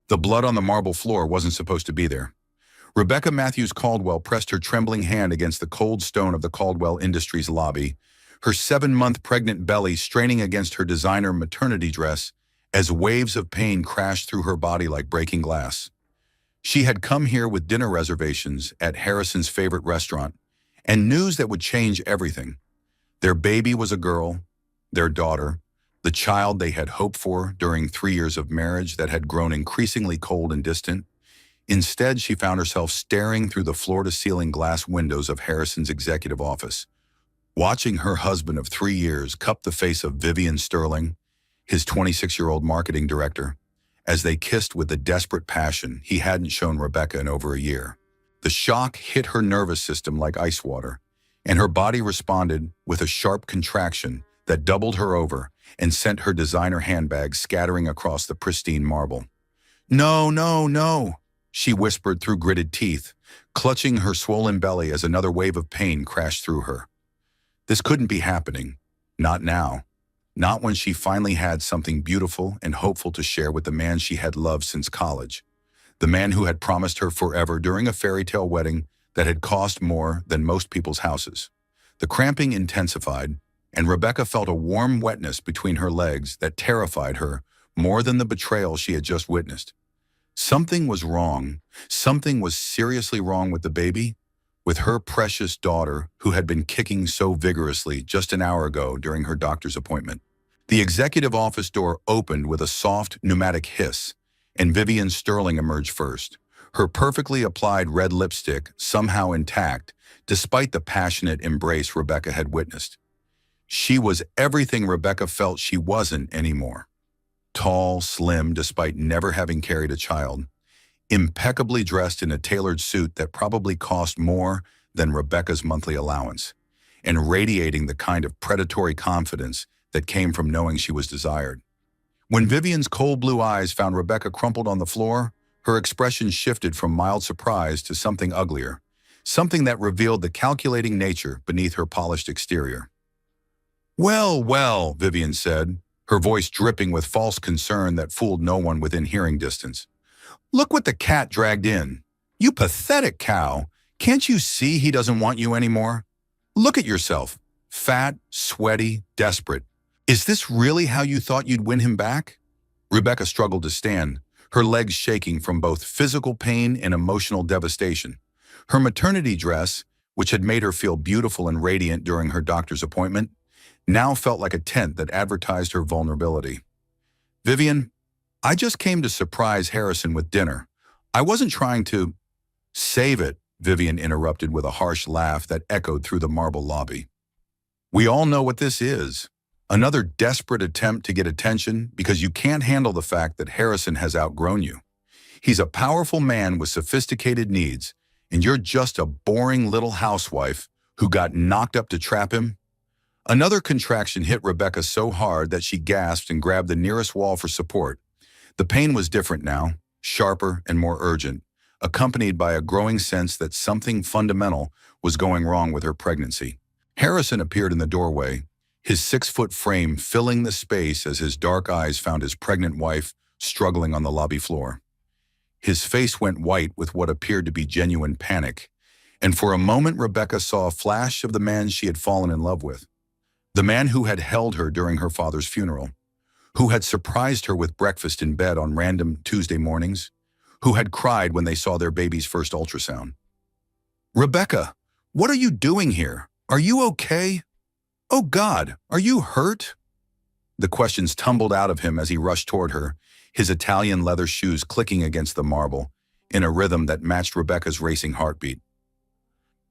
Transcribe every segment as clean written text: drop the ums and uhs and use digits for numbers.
The blood on the marble floor wasn't supposed to be there. Rebecca Matthews Caldwell pressed her trembling hand against the cold stone of the Caldwell Industries lobby, her 7-month pregnant belly straining against her designer maternity dress as waves of pain crashed through her body like breaking glass. She had come here with dinner reservations at Harrison's favorite restaurant and news that would change everything. Their baby was a girl, their daughter, the child they had hoped for during 3 years of marriage that had grown increasingly cold and distant. Instead, she found herself staring through the floor-to-ceiling glass windows of Harrison's executive office, watching her husband of 3 years cup the face of Vivian Sterling, his 26-year-old marketing director, as they kissed with the desperate passion he hadn't shown Rebecca in over a year. The shock hit her nervous system like ice water, and her body responded with a sharp contraction that doubled her over and sent her designer handbag scattering across the pristine marble. "No, no, no," she whispered through gritted teeth, clutching her swollen belly as another wave of pain crashed through her. This couldn't be happening. Not now. Not when she finally had something beautiful and hopeful to share with the man she had loved since college. The man who had promised her forever during a fairy tale wedding that had cost more than most people's houses. The cramping intensified, and Rebecca felt a warm wetness between her legs that terrified her more than the betrayal she had just witnessed. Something was wrong. Something was seriously wrong with the baby, with her precious daughter who had been kicking so vigorously just an hour ago during her doctor's appointment. The executive office door opened with a soft, pneumatic hiss, and Vivian Sterling emerged first, her perfectly applied red lipstick somehow intact despite the passionate embrace Rebecca had witnessed. She was everything Rebecca felt she wasn't anymore. Tall, slim, despite never having carried a child, impeccably dressed in a tailored suit that probably cost more than Rebecca's monthly allowance, and radiating the kind of predatory confidence that came from knowing she was desired. When Vivian's cold blue eyes found Rebecca crumpled on the floor, her expression shifted from mild surprise to something uglier, something that revealed the calculating nature beneath her polished exterior. "Well, well," Vivian said, her voice dripping with false concern that fooled no one within hearing distance. "Look what the cat dragged in. You pathetic cow. Can't you see he doesn't want you anymore? Look at yourself. Fat, sweaty, desperate. Is this really how you thought you'd win him back?" Rebecca struggled to stand, her legs shaking from both physical pain and emotional devastation. Her maternity dress, which had made her feel beautiful and radiant during her doctor's appointment, now felt like a tent that advertised her vulnerability. "Vivian, I just came to surprise Harrison with dinner. I wasn't trying to—" "Save it," Vivian interrupted with a harsh laugh that echoed through the marble lobby. "We all know what this is. Another desperate attempt to get attention because you can't handle the fact that Harrison has outgrown you. He's a powerful man with sophisticated needs, and you're just a boring little housewife who got knocked up to trap him." Another contraction hit Rebecca so hard that she gasped and grabbed the nearest wall for support. The pain was different now, sharper and more urgent, accompanied by a growing sense that something fundamental was going wrong with her pregnancy. Harrison appeared in the doorway, his 6-foot frame filling the space as his dark eyes found his pregnant wife struggling on the lobby floor. His face went white with what appeared to be genuine panic, and for a moment Rebecca saw a flash of the man she had fallen in love with. The man who had held her during her father's funeral, who had surprised her with breakfast in bed on random Tuesday mornings, who had cried when they saw their baby's first ultrasound. "Rebecca, what are you doing here? Are you okay? Oh God, are you hurt?" The questions tumbled out of him as he rushed toward her, his Italian leather shoes clicking against the marble, in a rhythm that matched Rebecca's racing heartbeat.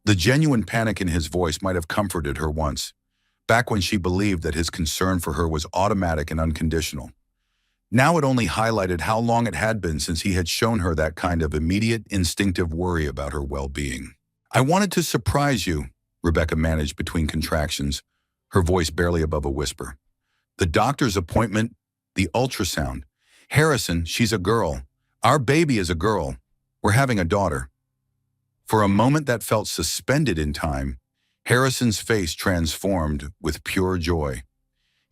The genuine panic in his voice might have comforted her once, back when she believed that his concern for her was automatic and unconditional. Now it only highlighted how long it had been since he had shown her that kind of immediate, instinctive worry about her well-being. "I wanted to surprise you," Rebecca managed between contractions, her voice barely above a whisper. "The doctor's appointment, the ultrasound. Harrison, she's a girl. Our baby is a girl. We're having a daughter." For a moment that felt suspended in time, Harrison's face transformed with pure joy.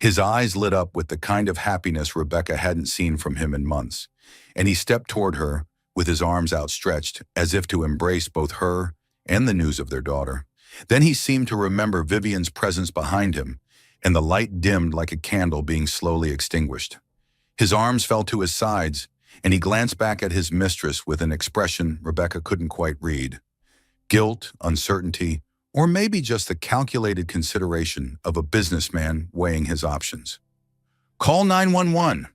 His eyes lit up with the kind of happiness Rebecca hadn't seen from him in months, and he stepped toward her with his arms outstretched as if to embrace both her and the news of their daughter. Then he seemed to remember Vivian's presence behind him, and the light dimmed like a candle being slowly extinguished. His arms fell to his sides, and he glanced back at his mistress with an expression Rebecca couldn't quite read. Guilt, uncertainty, or maybe just the calculated consideration of a businessman weighing his options. "Call 911,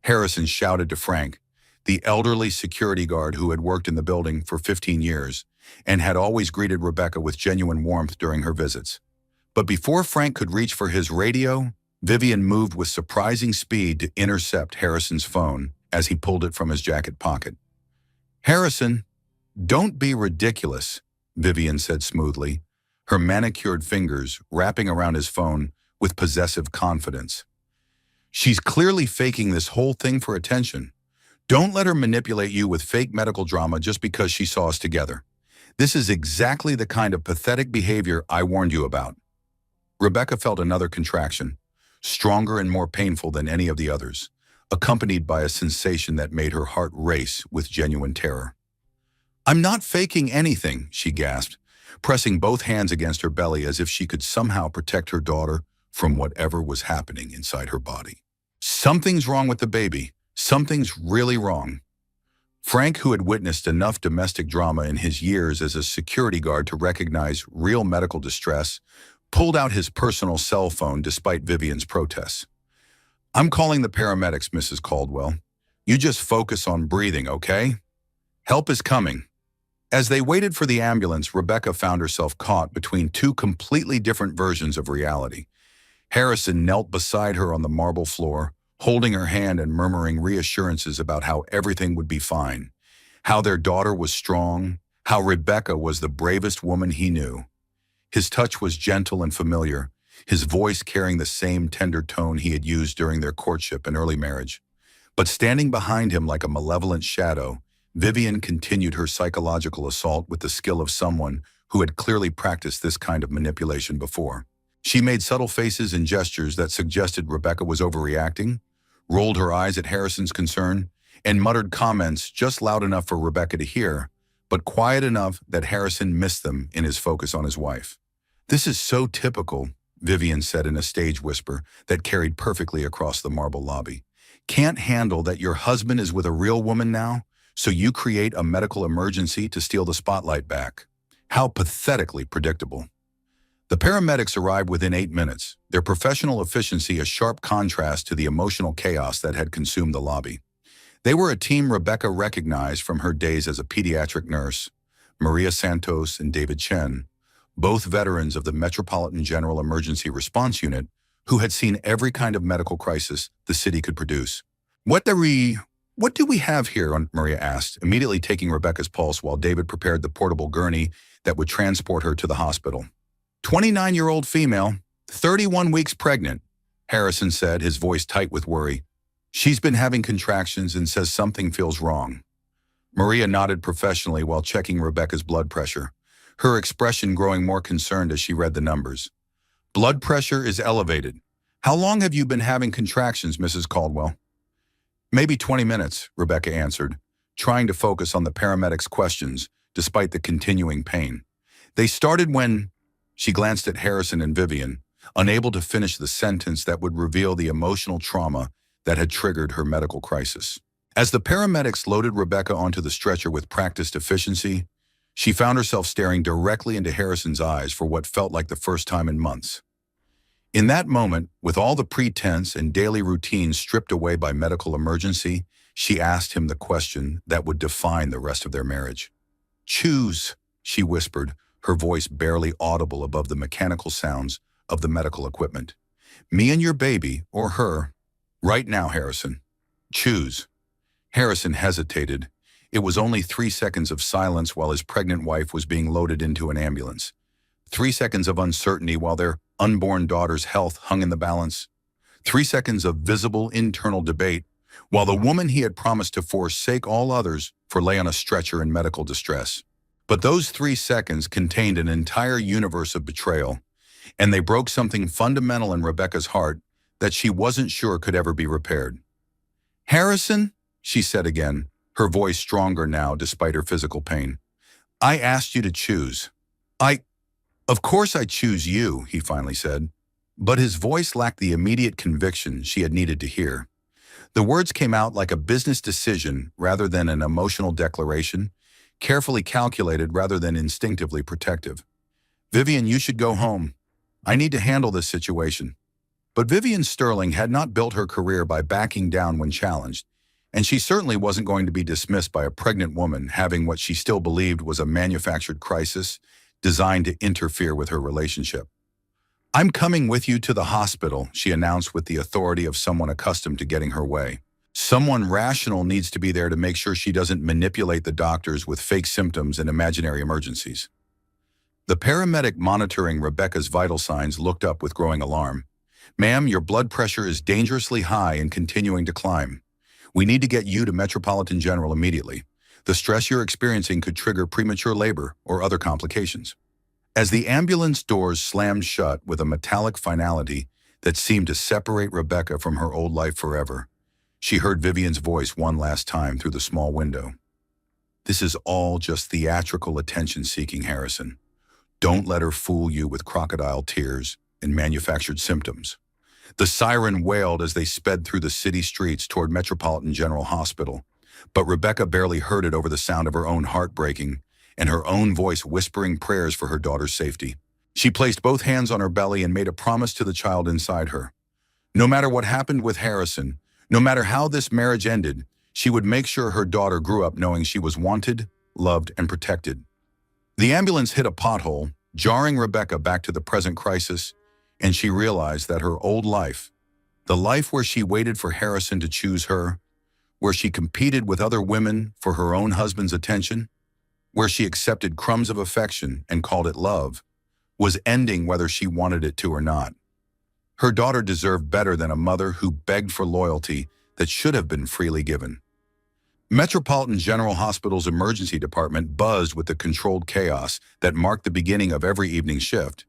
Harrison shouted to Frank, the elderly security guard who had worked in the building for 15 years and had always greeted Rebecca with genuine warmth during her visits. But before Frank could reach for his radio, Vivian moved with surprising speed to intercept Harrison's phone as he pulled it from his jacket pocket. "Harrison, don't be ridiculous," Vivian said smoothly, her manicured fingers wrapping around his phone with possessive confidence. "She's clearly faking this whole thing for attention. Don't let her manipulate you with fake medical drama just because she saw us together. This is exactly the kind of pathetic behavior I warned you about." Rebecca felt another contraction, stronger and more painful than any of the others, accompanied by a sensation that made her heart race with genuine terror. "I'm not faking anything," she gasped, pressing both hands against her belly as if she could somehow protect her daughter from whatever was happening inside her body. "Something's wrong with the baby. Something's really wrong." Frank, who had witnessed enough domestic drama in his years as a security guard to recognize real medical distress, pulled out his personal cell phone despite Vivian's protests. "I'm calling the paramedics, Mrs. Caldwell. You just focus on breathing, okay? Help is coming." As they waited for the ambulance, Rebecca found herself caught between two completely different versions of reality. Harrison knelt beside her on the marble floor, holding her hand and murmuring reassurances about how everything would be fine, how their daughter was strong, how Rebecca was the bravest woman he knew. His touch was gentle and familiar, his voice carrying the same tender tone he had used during their courtship and early marriage. But standing behind him like a malevolent shadow, Vivian continued her psychological assault with the skill of someone who had clearly practiced this kind of manipulation before. She made subtle faces and gestures that suggested Rebecca was overreacting, rolled her eyes at Harrison's concern, and muttered comments just loud enough for Rebecca to hear, but quiet enough that Harrison missed them in his focus on his wife. "This is so typical," Vivian said in a stage whisper that carried perfectly across the marble lobby. "Can't handle that your husband is with a real woman now, so you create a medical emergency to steal the spotlight back. How pathetically predictable." The paramedics arrived within 8 minutes, their professional efficiency a sharp contrast to the emotional chaos that had consumed the lobby. They were a team Rebecca recognized from her days as a pediatric nurse, Maria Santos and David Chen, both veterans of the Metropolitan General Emergency Response Unit who had seen every kind of medical crisis the city could produce. What do we have here?" Maria asked, immediately taking Rebecca's pulse while David prepared the portable gurney that would transport her to the hospital. "29-year-old female, 31 weeks pregnant," Harrison said, his voice tight with worry. "She's been having contractions and says something feels wrong." Maria nodded professionally while checking Rebecca's blood pressure, her expression growing more concerned as she read the numbers. "Blood pressure is elevated. How long have you been having contractions, Mrs. Caldwell?" "Maybe 20 minutes, Rebecca answered, trying to focus on the paramedics' questions despite the continuing pain. "They started when—" She glanced at Harrison and Vivian, unable to finish the sentence that would reveal the emotional trauma that had triggered her medical crisis. As the paramedics loaded Rebecca onto the stretcher with practiced efficiency, she found herself staring directly into Harrison's eyes for what felt like the first time in months. In that moment, with all the pretense and daily routines stripped away by medical emergency, she asked him the question that would define the rest of their marriage. "Choose," she whispered, her voice barely audible above the mechanical sounds of the medical equipment. "Me and your baby, or her. Right now, Harrison. Choose." Harrison hesitated. It was only 3 seconds of silence while his pregnant wife was being loaded into an ambulance. 3 seconds of uncertainty while their unborn daughter's health hung in the balance. 3 seconds of visible internal debate while the woman he had promised to forsake all others for lay on a stretcher in medical distress. But those 3 seconds contained an entire universe of betrayal, and they broke something fundamental in Rebecca's heart that she wasn't sure could ever be repaired. "Harrison," she said again, her voice stronger now despite her physical pain. "I asked you to choose." Of course I choose you," he finally said. But his voice lacked the immediate conviction she had needed to hear. The words came out like a business decision rather than an emotional declaration, carefully calculated rather than instinctively protective. "Vivian, you should go home. I need to handle this situation." But Vivian Sterling had not built her career by backing down when challenged, and she certainly wasn't going to be dismissed by a pregnant woman having what she still believed was a manufactured crisis designed to interfere with her relationship. "I'm coming with you to the hospital," she announced with the authority of someone accustomed to getting her way. Someone rational needs to be there to make sure she doesn't manipulate the doctors with fake symptoms and imaginary emergencies. The paramedic monitoring Rebecca's vital signs looked up with growing alarm. "Ma'am, your blood pressure is dangerously high and continuing to climb. We need to get you to Metropolitan General immediately. The stress you're experiencing could trigger premature labor or other complications." As the ambulance doors slammed shut with a metallic finality that seemed to separate Rebecca from her old life forever, she heard Vivian's voice one last time through the small window. "This is all just theatrical attention-seeking, Harrison. Don't let her fool you with crocodile tears and manufactured symptoms." The siren wailed as they sped through the city streets toward Metropolitan General Hospital, but Rebecca barely heard it over the sound of her own heart breaking and her own voice whispering prayers for her daughter's safety. She placed both hands on her belly and made a promise to the child inside her. No matter what happened with Harrison, no matter how this marriage ended, she would make sure her daughter grew up knowing she was wanted, loved, and protected. The ambulance hit a pothole, jarring Rebecca back to the present crisis, and she realized that her old life, the life where she waited for Harrison to choose her, where she competed with other women for her own husband's attention, where she accepted crumbs of affection and called it love, was ending whether she wanted it to or not. Her daughter deserved better than a mother who begged for loyalty that should have been freely given. Metropolitan General Hospital's emergency department buzzed with the controlled chaos that marked the beginning of every evening shift,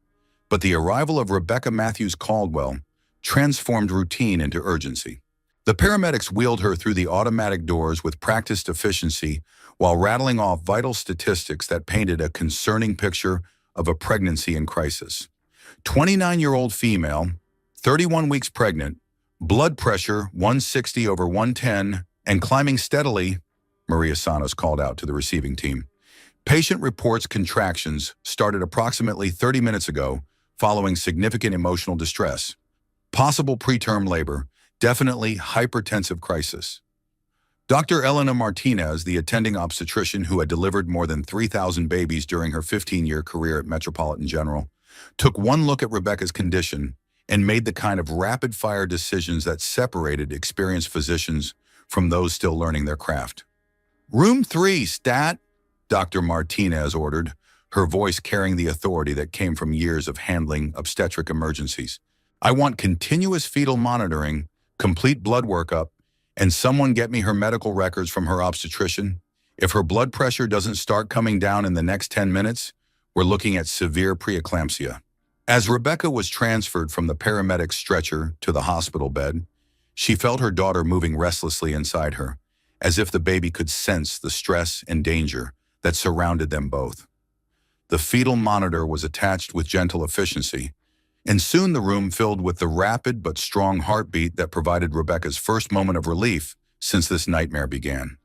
but the arrival of Rebecca Matthews Caldwell transformed routine into urgency. The paramedics wheeled her through the automatic doors with practiced efficiency while rattling off vital statistics that painted a concerning picture of a pregnancy in crisis. 29-year-old female, 31 weeks pregnant, blood pressure 160 over 110, and climbing steadily, Maria Sanos called out to the receiving team. Patient reports contractions started approximately 30 minutes ago following significant emotional distress. Possible preterm labor, definitely hypertensive crisis. Dr. Elena Martinez, the attending obstetrician who had delivered more than 3,000 babies during her 15-year career at Metropolitan General, took one look at Rebecca's condition and made the kind of rapid-fire decisions that separated experienced physicians from those still learning their craft. "Room 3, stat," Dr. Martinez ordered, her voice carrying the authority that came from years of handling obstetric emergencies. "I want continuous fetal monitoring, complete blood workup, and someone get me her medical records from her obstetrician. If her blood pressure doesn't start coming down in the next 10 minutes, we're looking at severe preeclampsia." As Rebecca was transferred from the paramedic's stretcher to the hospital bed, she felt her daughter moving restlessly inside her, as if the baby could sense the stress and danger that surrounded them both. The fetal monitor was attached with gentle efficiency, and soon the room filled with the rapid but strong heartbeat that provided Rebecca's first moment of relief since this nightmare began.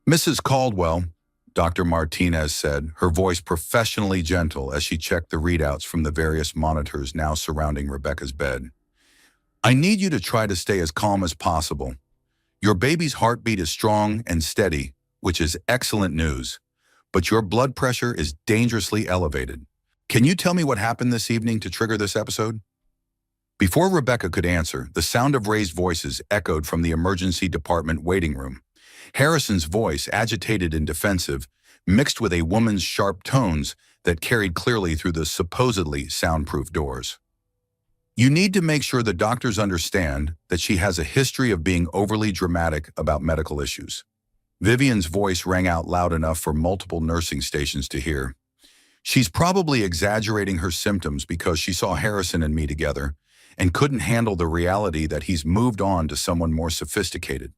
"Mrs. Caldwell," Dr. Martinez said, her voice professionally gentle as she checked the readouts from the various monitors now surrounding Rebecca's bed. "I need you to try to stay as calm as possible. Your baby's heartbeat is strong and steady, which is excellent news, but your blood pressure is dangerously elevated. Can you tell me what happened this evening to trigger this episode?" Before Rebecca could answer, the sound of raised voices echoed from the emergency department waiting room. Harrison's voice, agitated and defensive, mixed with a woman's sharp tones that carried clearly through the supposedly soundproof doors. "You need to make sure the doctors understand that she has a history of being overly dramatic about medical issues." Vivian's voice rang out loud enough for multiple nursing stations to hear. "She's probably exaggerating her symptoms because she saw Harrison and me together, and couldn't handle the reality that he's moved on to someone more sophisticated.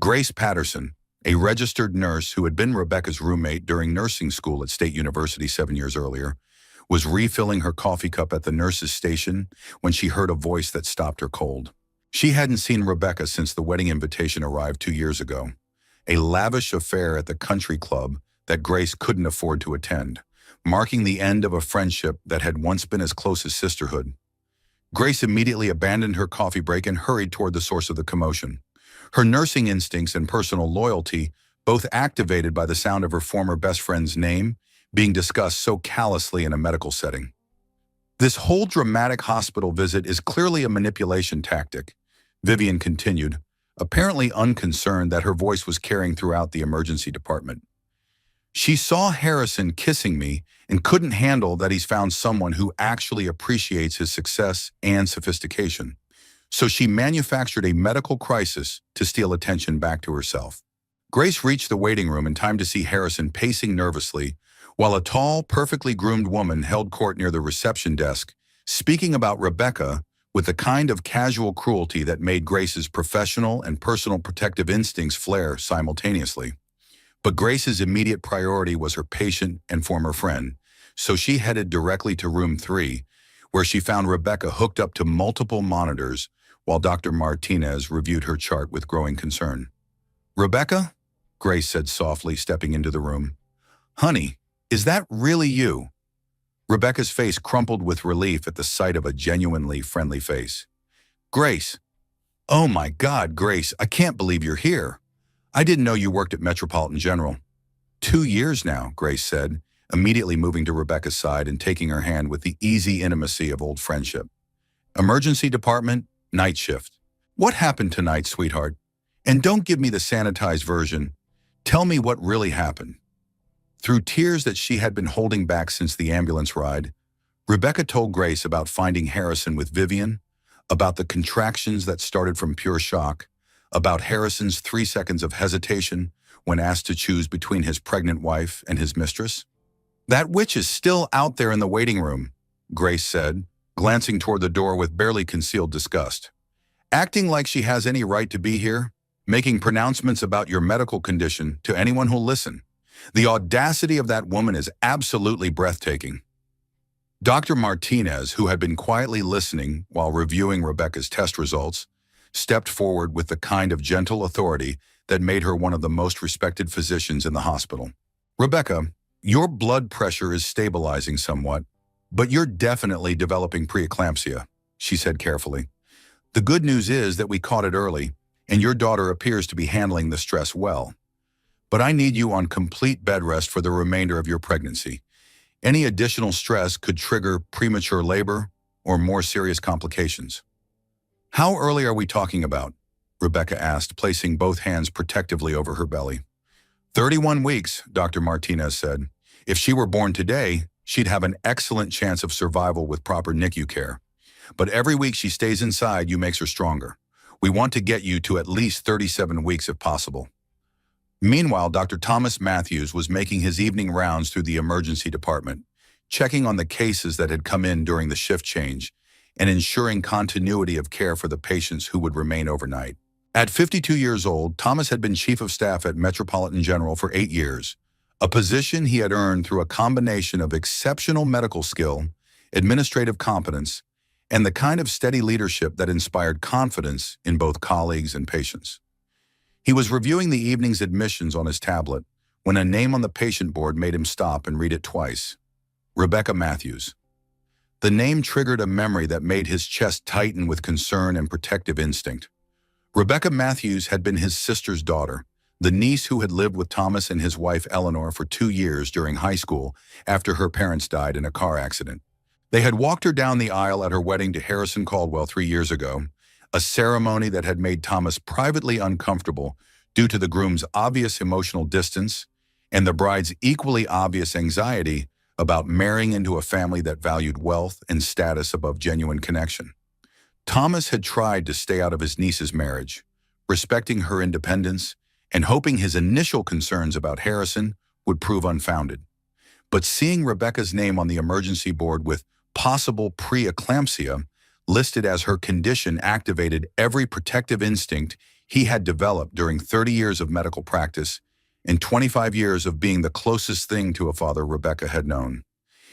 Grace Patterson, a registered nurse who had been Rebecca's roommate during nursing school at State University 7 years earlier, was refilling her coffee cup at the nurse's station when she heard a voice that stopped her cold. She hadn't seen Rebecca since the wedding invitation arrived 2 years ago, a lavish affair at the country club that Grace couldn't afford to attend, marking the end of a friendship that had once been as close as sisterhood. Grace immediately abandoned her coffee break and hurried toward the source of the commotion, her nursing instincts and personal loyalty both activated by the sound of her former best friend's name being discussed so callously in a medical setting. This whole dramatic hospital visit is clearly a manipulation tactic, Vivian continued, apparently unconcerned that her voice was carrying throughout the emergency department. She saw Harrison kissing me and couldn't handle that he's found someone who actually appreciates his success and sophistication. So she manufactured a medical crisis to steal attention back to herself. Grace reached the waiting room in time to see Harrison pacing nervously, while a tall, perfectly groomed woman held court near the reception desk, speaking about Rebecca with the kind of casual cruelty that made Grace's professional and personal protective instincts flare simultaneously. But Grace's immediate priority was her patient and former friend, so she headed directly to room 3, where she found Rebecca hooked up to multiple monitors while Dr. Martinez reviewed her chart with growing concern. "Rebecca?" Grace said softly, stepping into the room. "Honey, is that really you?" Rebecca's face crumpled with relief at the sight of a genuinely friendly face. "Grace. Oh my God, Grace, I can't believe you're here. I didn't know you worked at Metropolitan General." 2 years now, Grace said, immediately moving to Rebecca's side and taking her hand with the easy intimacy of old friendship. "Emergency department, night shift. What happened tonight, sweetheart? And don't give me the sanitized version. Tell me what really happened." Through tears that she had been holding back since the ambulance ride, Rebecca told Grace about finding Harrison with Vivian, about the contractions that started from pure shock, about Harrison's 3 seconds of hesitation when asked to choose between his pregnant wife and his mistress. "That witch is still out there in the waiting room," Grace said, glancing toward the door with barely concealed disgust. "Acting like she has any right to be here, making pronouncements about your medical condition to anyone who'll listen. The audacity of that woman is absolutely breathtaking." Dr. Martinez, who had been quietly listening while reviewing Rebecca's test results, stepped forward with the kind of gentle authority that made her one of the most respected physicians in the hospital. "Rebecca, your blood pressure is stabilizing somewhat, but you're definitely developing preeclampsia," she said carefully. "The good news is that we caught it early, and your daughter appears to be handling the stress well. But I need you on complete bed rest for the remainder of your pregnancy. Any additional stress could trigger premature labor or more serious complications." "How early are we talking about?" Rebecca asked, placing both hands protectively over her belly. 31 weeks, Dr. Martinez said. "If she were born today, she'd have an excellent chance of survival with proper NICU care. But every week she stays inside, you makes her stronger. We want to get you to at least 37 weeks if possible." Meanwhile, Dr. Thomas Matthews was making his evening rounds through the emergency department, checking on the cases that had come in during the shift change and ensuring continuity of care for the patients who would remain overnight. At 52 years old, Thomas had been chief of staff at Metropolitan General for 8 years, a position he had earned through a combination of exceptional medical skill, administrative competence, and the kind of steady leadership that inspired confidence in both colleagues and patients. He was reviewing the evening's admissions on his tablet when a name on the patient board made him stop and read it twice. Rebecca Matthews. The name triggered a memory that made his chest tighten with concern and protective instinct. Rebecca Matthews had been his sister's daughter, the niece who had lived with Thomas and his wife Eleanor for 2 years during high school after her parents died in a car accident. They had walked her down the aisle at her wedding to Harrison Caldwell 3 years ago, a ceremony that had made Thomas privately uncomfortable due to the groom's obvious emotional distance and the bride's equally obvious anxiety about marrying into a family that valued wealth and status above genuine connection. Thomas had tried to stay out of his niece's marriage, respecting her independence and hoping his initial concerns about Harrison would prove unfounded. But seeing Rebecca's name on the emergency board with possible preeclampsia listed as her condition activated every protective instinct he had developed during 30 years of medical practice and 25 years of being the closest thing to a father Rebecca had known.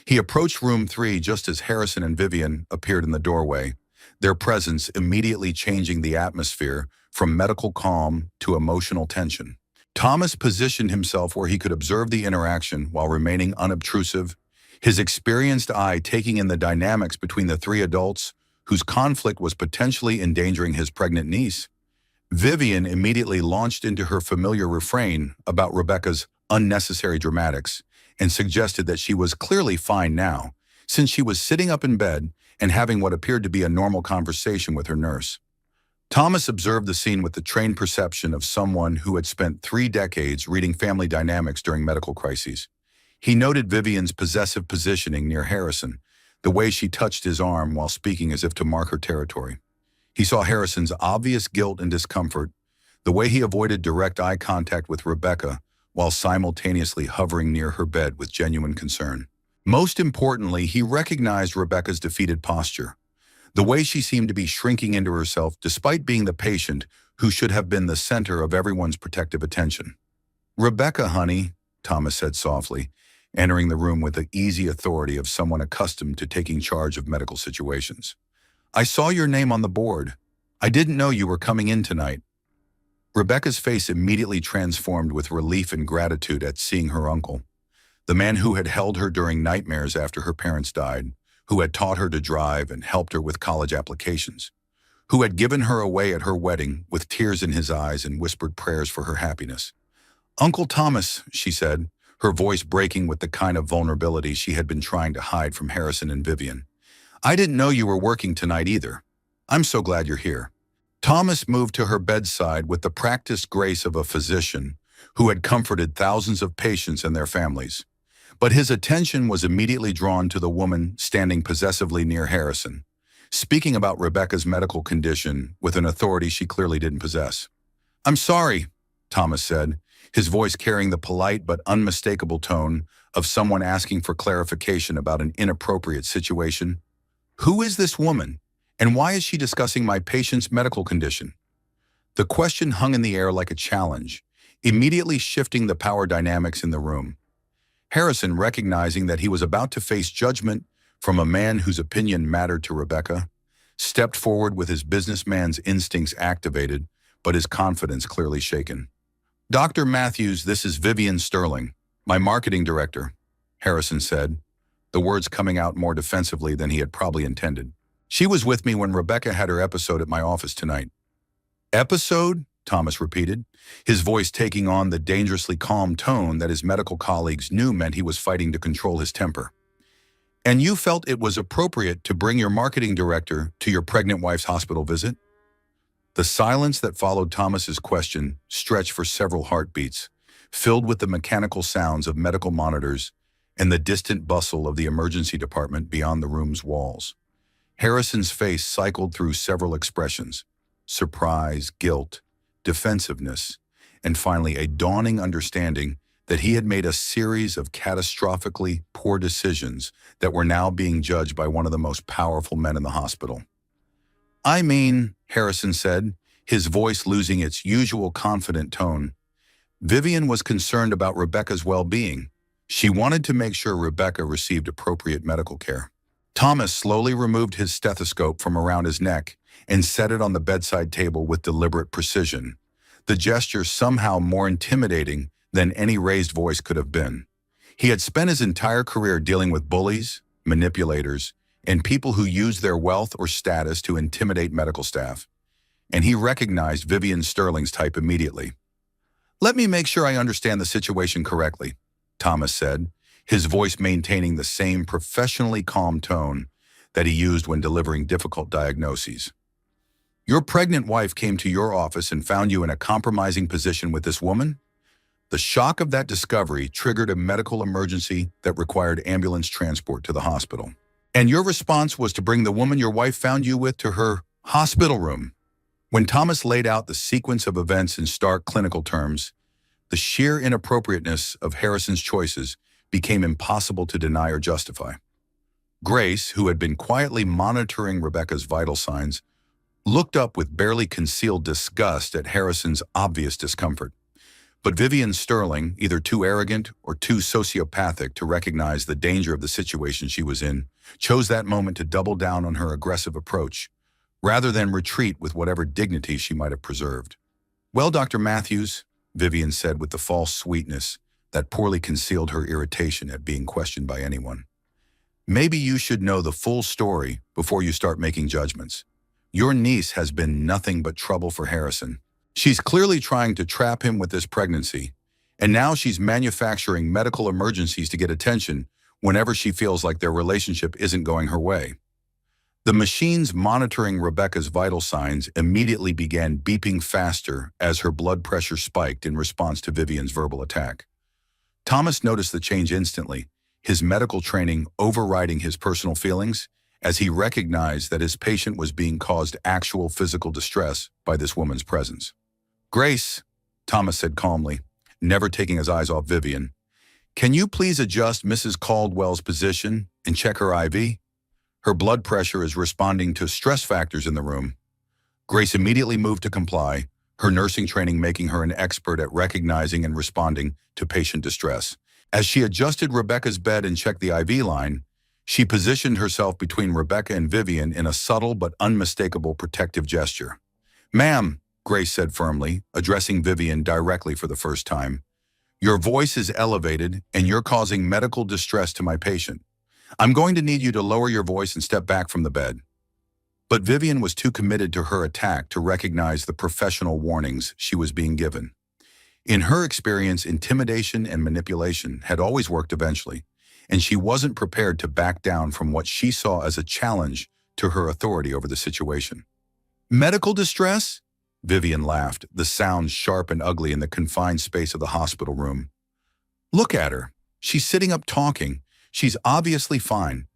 He approached room 3 just as Harrison and Vivian appeared in the doorway, their presence immediately changing the atmosphere from medical calm to emotional tension. Thomas positioned himself where he could observe the interaction while remaining unobtrusive, his experienced eye taking in the dynamics between the 3 adults whose conflict was potentially endangering his pregnant niece. Vivian immediately launched into her familiar refrain about Rebecca's unnecessary dramatics and suggested that she was clearly fine now, since she was sitting up in bed and having what appeared to be a normal conversation with her nurse. Thomas observed the scene with the trained perception of someone who had spent 3 decades reading family dynamics during medical crises. He noted Vivian's possessive positioning near Harrison, the way she touched his arm while speaking as if to mark her territory. He saw Harrison's obvious guilt and discomfort, the way he avoided direct eye contact with Rebecca while simultaneously hovering near her bed with genuine concern. Most importantly, he recognized Rebecca's defeated posture, the way she seemed to be shrinking into herself despite being the patient who should have been the center of everyone's protective attention. "Rebecca, honey," Thomas said softly, entering the room with the easy authority of someone accustomed to taking charge of medical situations. "I saw your name on the board. I didn't know you were coming in tonight." Rebecca's face immediately transformed with relief and gratitude at seeing her uncle, the man who had held her during nightmares after her parents died, who had taught her to drive and helped her with college applications, who had given her away at her wedding with tears in his eyes and whispered prayers for her happiness. "Uncle Thomas," she said, her voice breaking with the kind of vulnerability she had been trying to hide from Harrison and Vivian. "I didn't know you were working tonight either. I'm so glad you're here." Thomas moved to her bedside with the practiced grace of a physician who had comforted thousands of patients and their families. But his attention was immediately drawn to the woman standing possessively near Harrison, speaking about Rebecca's medical condition with an authority she clearly didn't possess. "I'm sorry," Thomas said, his voice carrying the polite but unmistakable tone of someone asking for clarification about an inappropriate situation. "Who is this woman, and why is she discussing my patient's medical condition?" The question hung in the air like a challenge, immediately shifting the power dynamics in the room. Harrison, recognizing that he was about to face judgment from a man whose opinion mattered to Rebecca, stepped forward with his businessman's instincts activated, but his confidence clearly shaken. "Dr. Matthews, this is Vivian Sterling, my marketing director," Harrison said, the words coming out more defensively than he had probably intended. "She was with me when Rebecca had her episode at my office tonight." "Episode?" Thomas repeated, his voice taking on the dangerously calm tone that his medical colleagues knew meant he was fighting to control his temper. "And you felt it was appropriate to bring your marketing director to your pregnant wife's hospital visit?" The silence that followed Thomas's question stretched for several heartbeats, filled with the mechanical sounds of medical monitors and the distant bustle of the emergency department beyond the room's walls. Harrison's face cycled through several expressions: surprise, guilt, defensiveness, and finally a dawning understanding that he had made a series of catastrophically poor decisions that were now being judged by one of the most powerful men in the hospital. "I mean," Harrison said, his voice losing its usual confident tone, "Vivian was concerned about Rebecca's well-being. She wanted to make sure Rebecca received appropriate medical care." Thomas slowly removed his stethoscope from around his neck and set it on the bedside table with deliberate precision, the gesture somehow more intimidating than any raised voice could have been. He had spent his entire career dealing with bullies, manipulators, and people who used their wealth or status to intimidate medical staff, and he recognized Vivian Sterling's type immediately. "Let me make sure I understand the situation correctly," Thomas said, his voice maintaining the same professionally calm tone that he used when delivering difficult diagnoses. "Your pregnant wife came to your office and found you in a compromising position with this woman? The shock of that discovery triggered a medical emergency that required ambulance transport to the hospital. And your response was to bring the woman your wife found you with to her hospital room." When Thomas laid out the sequence of events in stark clinical terms, the sheer inappropriateness of Harrison's choices became impossible to deny or justify. Grace, who had been quietly monitoring Rebecca's vital signs, looked up with barely concealed disgust at Harrison's obvious discomfort. But Vivian Sterling, either too arrogant or too sociopathic to recognize the danger of the situation she was in, chose that moment to double down on her aggressive approach, rather than retreat with whatever dignity she might have preserved. "Well, Dr. Matthews," Vivian said with the false sweetness that poorly concealed her irritation at being questioned by anyone, "maybe you should know the full story before you start making judgments. Your niece has been nothing but trouble for Harrison. She's clearly trying to trap him with this pregnancy, and now she's manufacturing medical emergencies to get attention whenever she feels like their relationship isn't going her way." The machines monitoring Rebecca's vital signs immediately began beeping faster as her blood pressure spiked in response to Vivian's verbal attack. Thomas noticed the change instantly, his medical training overriding his personal feelings, as he recognized that his patient was being caused actual physical distress by this woman's presence. "Grace," Thomas said calmly, never taking his eyes off Vivian, "can you please adjust Mrs. Caldwell's position and check her IV? Her blood pressure is responding to stress factors in the room." Grace immediately moved to comply, her nursing training making her an expert at recognizing and responding to patient distress. As she adjusted Rebecca's bed and checked the IV line, she positioned herself between Rebecca and Vivian in a subtle but unmistakable protective gesture. "Ma'am," Grace said firmly, addressing Vivian directly for the first time, "your voice is elevated and you're causing medical distress to my patient. I'm going to need you to lower your voice and step back from the bed." But Vivian was too committed to her attack to recognize the professional warnings she was being given. In her experience, intimidation and manipulation had always worked eventually, and she wasn't prepared to back down from what she saw as a challenge to her authority over the situation. "Medical distress?" Vivian laughed, the sound sharp and ugly in the confined space of the hospital room. "Look at her. She's sitting up talking. She's obviously fine.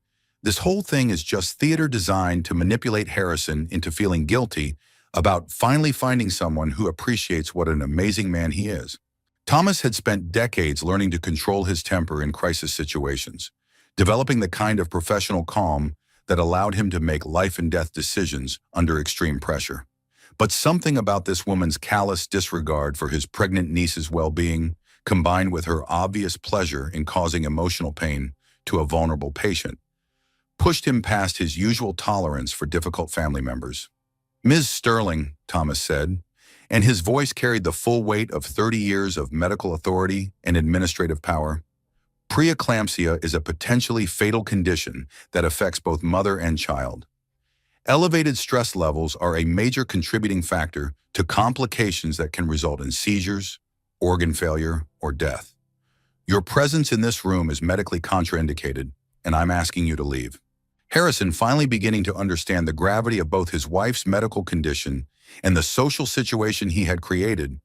This whole thing is just theater designed to manipulate Harrison into feeling guilty about finally finding someone who appreciates what an amazing man he is." Thomas had spent decades learning to control his temper in crisis situations, developing the kind of professional calm that allowed him to make life-and-death decisions under extreme pressure. But something about this woman's callous disregard for his pregnant niece's well-being, combined with her obvious pleasure in causing emotional pain to a vulnerable patient, pushed him past his usual tolerance for difficult family members. "Ms. Sterling," Thomas said, and his voice carried the full weight of 30 years of medical authority and administrative power, "preeclampsia is a potentially fatal condition that affects both mother and child. Elevated stress levels are a major contributing factor to complications that can result in seizures, organ failure, or death. Your presence in this room is medically contraindicated, and I'm asking you to leave." Harrison, finally beginning to understand the gravity of both his wife's medical condition and the social situation he had created,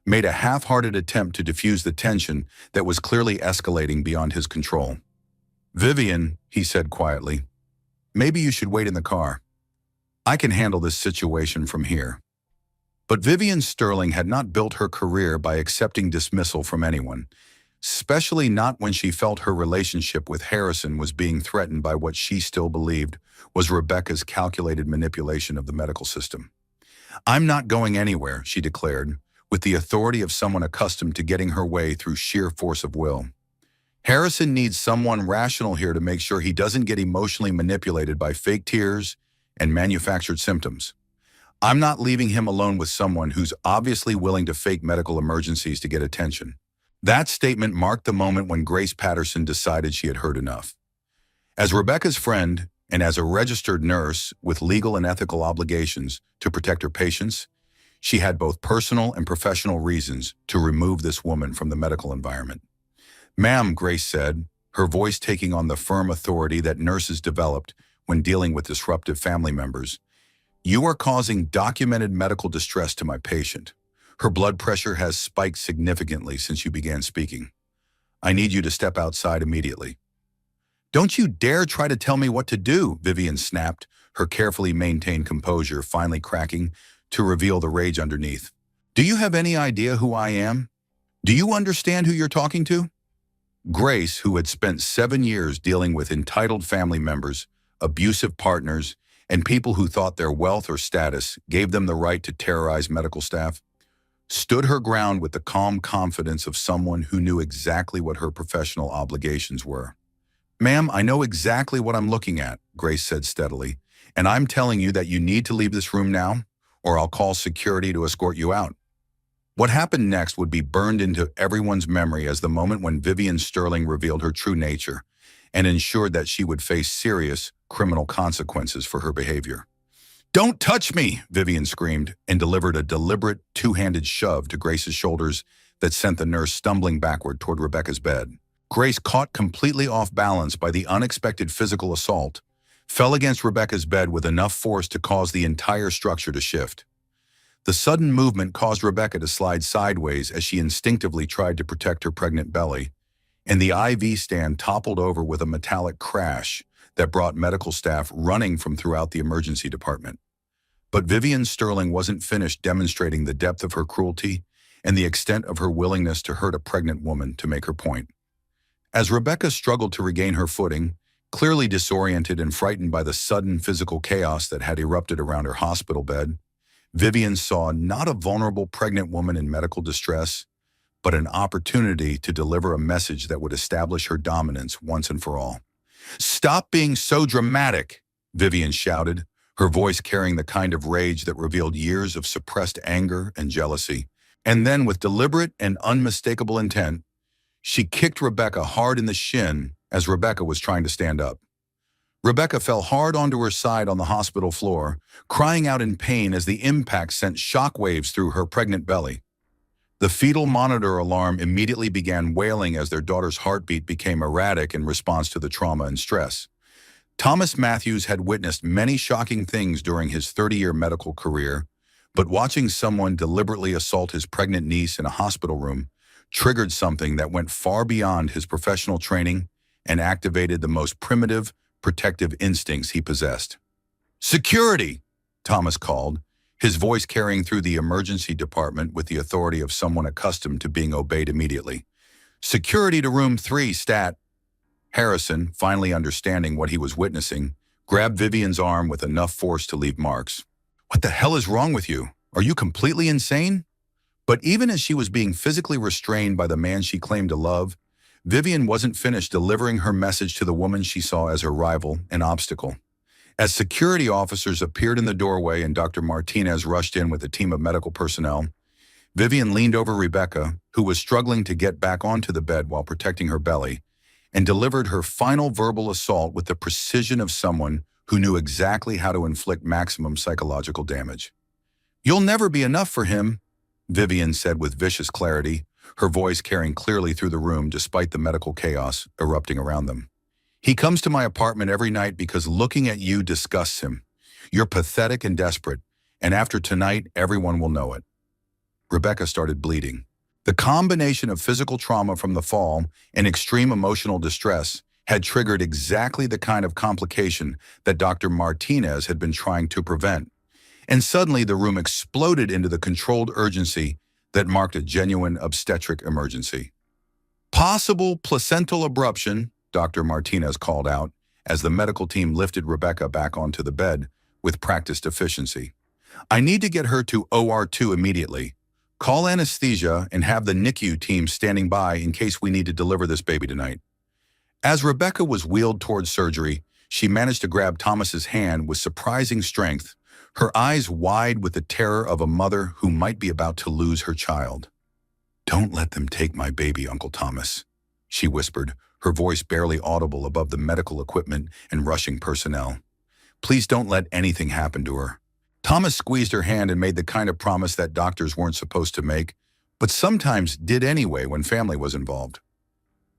made a half-hearted attempt to diffuse the tension that was clearly escalating beyond his control. "Vivian," he said quietly, "maybe you should wait in the car. I can handle this situation from here." But Vivian Sterling had not built her career by accepting dismissal from anyone, especially not when she felt her relationship with Harrison was being threatened by what she still believed was Rebecca's calculated manipulation of the medical system. "I'm not going anywhere," she declared, with the authority of someone accustomed to getting her way through sheer force of will. "Harrison needs someone rational here to make sure he doesn't get emotionally manipulated by fake tears and manufactured symptoms. I'm not leaving him alone with someone who's obviously willing to fake medical emergencies to get attention." That statement marked the moment when Grace Patterson decided she had heard enough. As Rebecca's friend and as a registered nurse with legal and ethical obligations to protect her patients, she had both personal and professional reasons to remove this woman from the medical environment. "Ma'am," Grace said, her voice taking on the firm authority that nurses developed when dealing with disruptive family members, "you are causing documented medical distress to my patient. Her blood pressure has spiked significantly since you began speaking. I need you to step outside immediately." "Don't you dare try to tell me what to do," Vivian snapped, her carefully maintained composure finally cracking to reveal the rage underneath. "Do you have any idea who I am? Do you understand who you're talking to?" Grace, who had spent 7 years dealing with entitled family members, abusive partners, and people who thought their wealth or status gave them the right to terrorize medical staff, stood her ground with the calm confidence of someone who knew exactly what her professional obligations were. "Ma'am, I know exactly what I'm looking at," Grace said steadily, "and I'm telling you that you need to leave this room now, or I'll call security to escort you out." What happened next would be burned into everyone's memory as the moment when Vivian Sterling revealed her true nature and ensured that she would face serious criminal consequences for her behavior. "Don't touch me!" Vivian screamed and delivered a deliberate two-handed shove to Grace's shoulders that sent the nurse stumbling backward toward Rebecca's bed. Grace, caught completely off balance by the unexpected physical assault, fell against Rebecca's bed with enough force to cause the entire structure to shift. The sudden movement caused Rebecca to slide sideways as she instinctively tried to protect her pregnant belly, and the IV stand toppled over with a metallic crash that brought medical staff running from throughout the emergency department. But Vivian Sterling wasn't finished demonstrating the depth of her cruelty and the extent of her willingness to hurt a pregnant woman to make her point. As Rebecca struggled to regain her footing, clearly disoriented and frightened by the sudden physical chaos that had erupted around her hospital bed, Vivian saw not a vulnerable pregnant woman in medical distress, but an opportunity to deliver a message that would establish her dominance once and for all. "Stop being so dramatic," Vivian shouted, her voice carrying the kind of rage that revealed years of suppressed anger and jealousy. And then, with deliberate and unmistakable intent, she kicked Rebecca hard in the shin as Rebecca was trying to stand up. Rebecca fell hard onto her side on the hospital floor, crying out in pain as the impact sent shockwaves through her pregnant belly. The fetal monitor alarm immediately began wailing as their daughter's heartbeat became erratic in response to the trauma and stress. Thomas Matthews had witnessed many shocking things during his 30-year medical career, but watching someone deliberately assault his pregnant niece in a hospital room triggered something that went far beyond his professional training and activated the most primitive, protective instincts he possessed. "Security!" Thomas called, his voice carrying through the emergency department with the authority of someone accustomed to being obeyed immediately. "Security to room 3, stat." Harrison, finally understanding what he was witnessing, grabbed Vivian's arm with enough force to leave marks. "What the hell is wrong with you? Are you completely insane?" But even as she was being physically restrained by the man she claimed to love, Vivian wasn't finished delivering her message to the woman she saw as her rival and obstacle. As security officers appeared in the doorway and Dr. Martinez rushed in with a team of medical personnel, Vivian leaned over Rebecca, who was struggling to get back onto the bed while protecting her belly, and delivered her final verbal assault with the precision of someone who knew exactly how to inflict maximum psychological damage. "You'll never be enough for him," Vivian said with vicious clarity, her voice carrying clearly through the room despite the medical chaos erupting around them. "He comes to my apartment every night because looking at you disgusts him. You're pathetic and desperate, and after tonight, everyone will know it." Rebecca started bleeding. The combination of physical trauma from the fall and extreme emotional distress had triggered exactly the kind of complication that Dr. Martinez had been trying to prevent. And suddenly the room exploded into the controlled urgency that marked a genuine obstetric emergency. "Possible placental abruption," Dr. Martinez called out as the medical team lifted Rebecca back onto the bed with practiced efficiency. "I need to get her to OR2 immediately. Call anesthesia and have the NICU team standing by in case we need to deliver this baby tonight." As Rebecca was wheeled towards surgery, she managed to grab Thomas's hand with surprising strength, her eyes wide with the terror of a mother who might be about to lose her child. "Don't let them take my baby, Uncle Thomas," she whispered, her voice barely audible above the medical equipment and rushing personnel. "Please don't let anything happen to her." Thomas squeezed her hand and made the kind of promise that doctors weren't supposed to make, but sometimes did anyway when family was involved.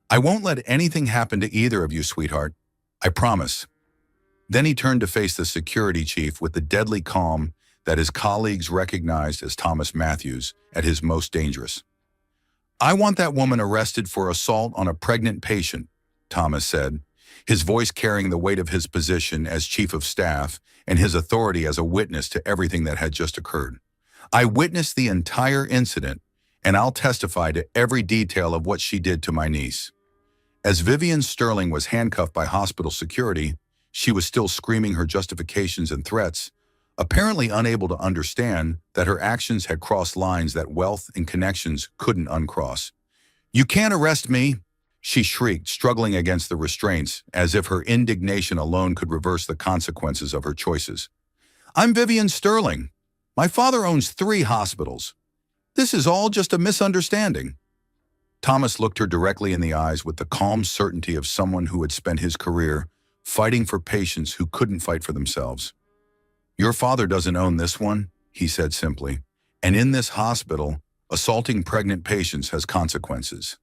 "I won't let anything happen to either of you, sweetheart. I promise." Then he turned to face the security chief with the deadly calm that his colleagues recognized as Thomas Matthews at his most dangerous. "I want that woman arrested for assault on a pregnant patient," Thomas said, his voice carrying the weight of his position as chief of staff and his authority as a witness to everything that had just occurred. "I witnessed the entire incident, and I'll testify to every detail of what she did to my niece." As Vivian Sterling was handcuffed by hospital security, she was still screaming her justifications and threats, apparently unable to understand that her actions had crossed lines that wealth and connections couldn't uncross. "You can't arrest me!" she shrieked, struggling against the restraints, as if her indignation alone could reverse the consequences of her choices. "I'm Vivian Sterling. My father owns 3 hospitals. This is all just a misunderstanding." Thomas looked her directly in the eyes with the calm certainty of someone who had spent his career fighting for patients who couldn't fight for themselves. "Your father doesn't own this one," he said simply, "and in this hospital, assaulting pregnant patients has consequences."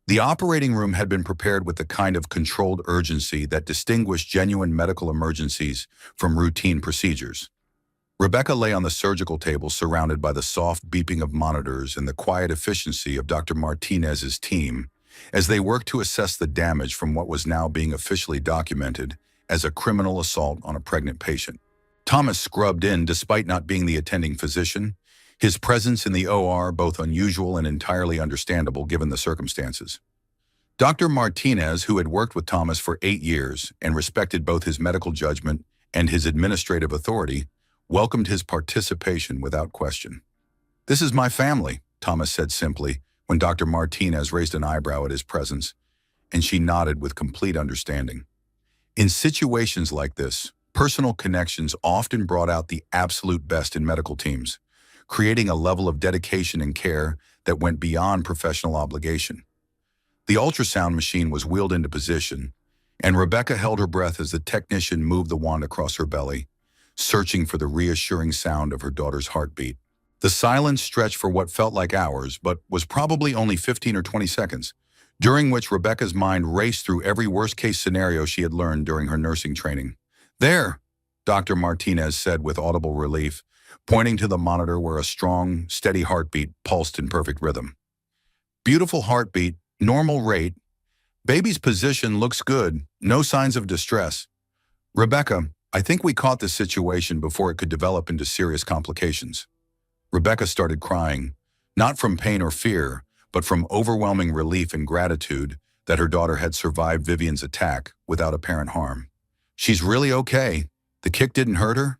The operating room had been prepared with the kind of controlled urgency that distinguished genuine medical emergencies from routine procedures. Rebecca lay on the surgical table surrounded by the soft beeping of monitors and the quiet efficiency of Dr. Martinez's team as they worked to assess the damage from what was now being officially documented as a criminal assault on a pregnant patient. Thomas scrubbed in despite not being the attending physician, his presence in the OR both unusual and entirely understandable given the circumstances. Dr. Martinez, who had worked with Thomas for 8 years and respected both his medical judgment and his administrative authority, welcomed his participation without question. "This is my family," Thomas said simply when Dr. Martinez raised an eyebrow at his presence, and she nodded with complete understanding. In situations like this, personal connections often brought out the absolute best in medical teams, creating a level of dedication and care that went beyond professional obligation. The ultrasound machine was wheeled into position, and Rebecca held her breath as the technician moved the wand across her belly, searching for the reassuring sound of her daughter's heartbeat. The silence stretched for what felt like hours, but was probably only 15 or 20 seconds, during which Rebecca's mind raced through every worst-case scenario she had learned during her nursing training. "There," Dr. Martinez said with audible relief, pointing to the monitor where a strong, steady heartbeat pulsed in perfect rhythm. "Beautiful heartbeat, normal rate. Baby's position looks good, no signs of distress. Rebecca, I think we caught this situation before it could develop into serious complications." Rebecca started crying, not from pain or fear, but from overwhelming relief and gratitude that her daughter had survived Vivian's attack without apparent harm. "She's really okay. The kick didn't hurt her?"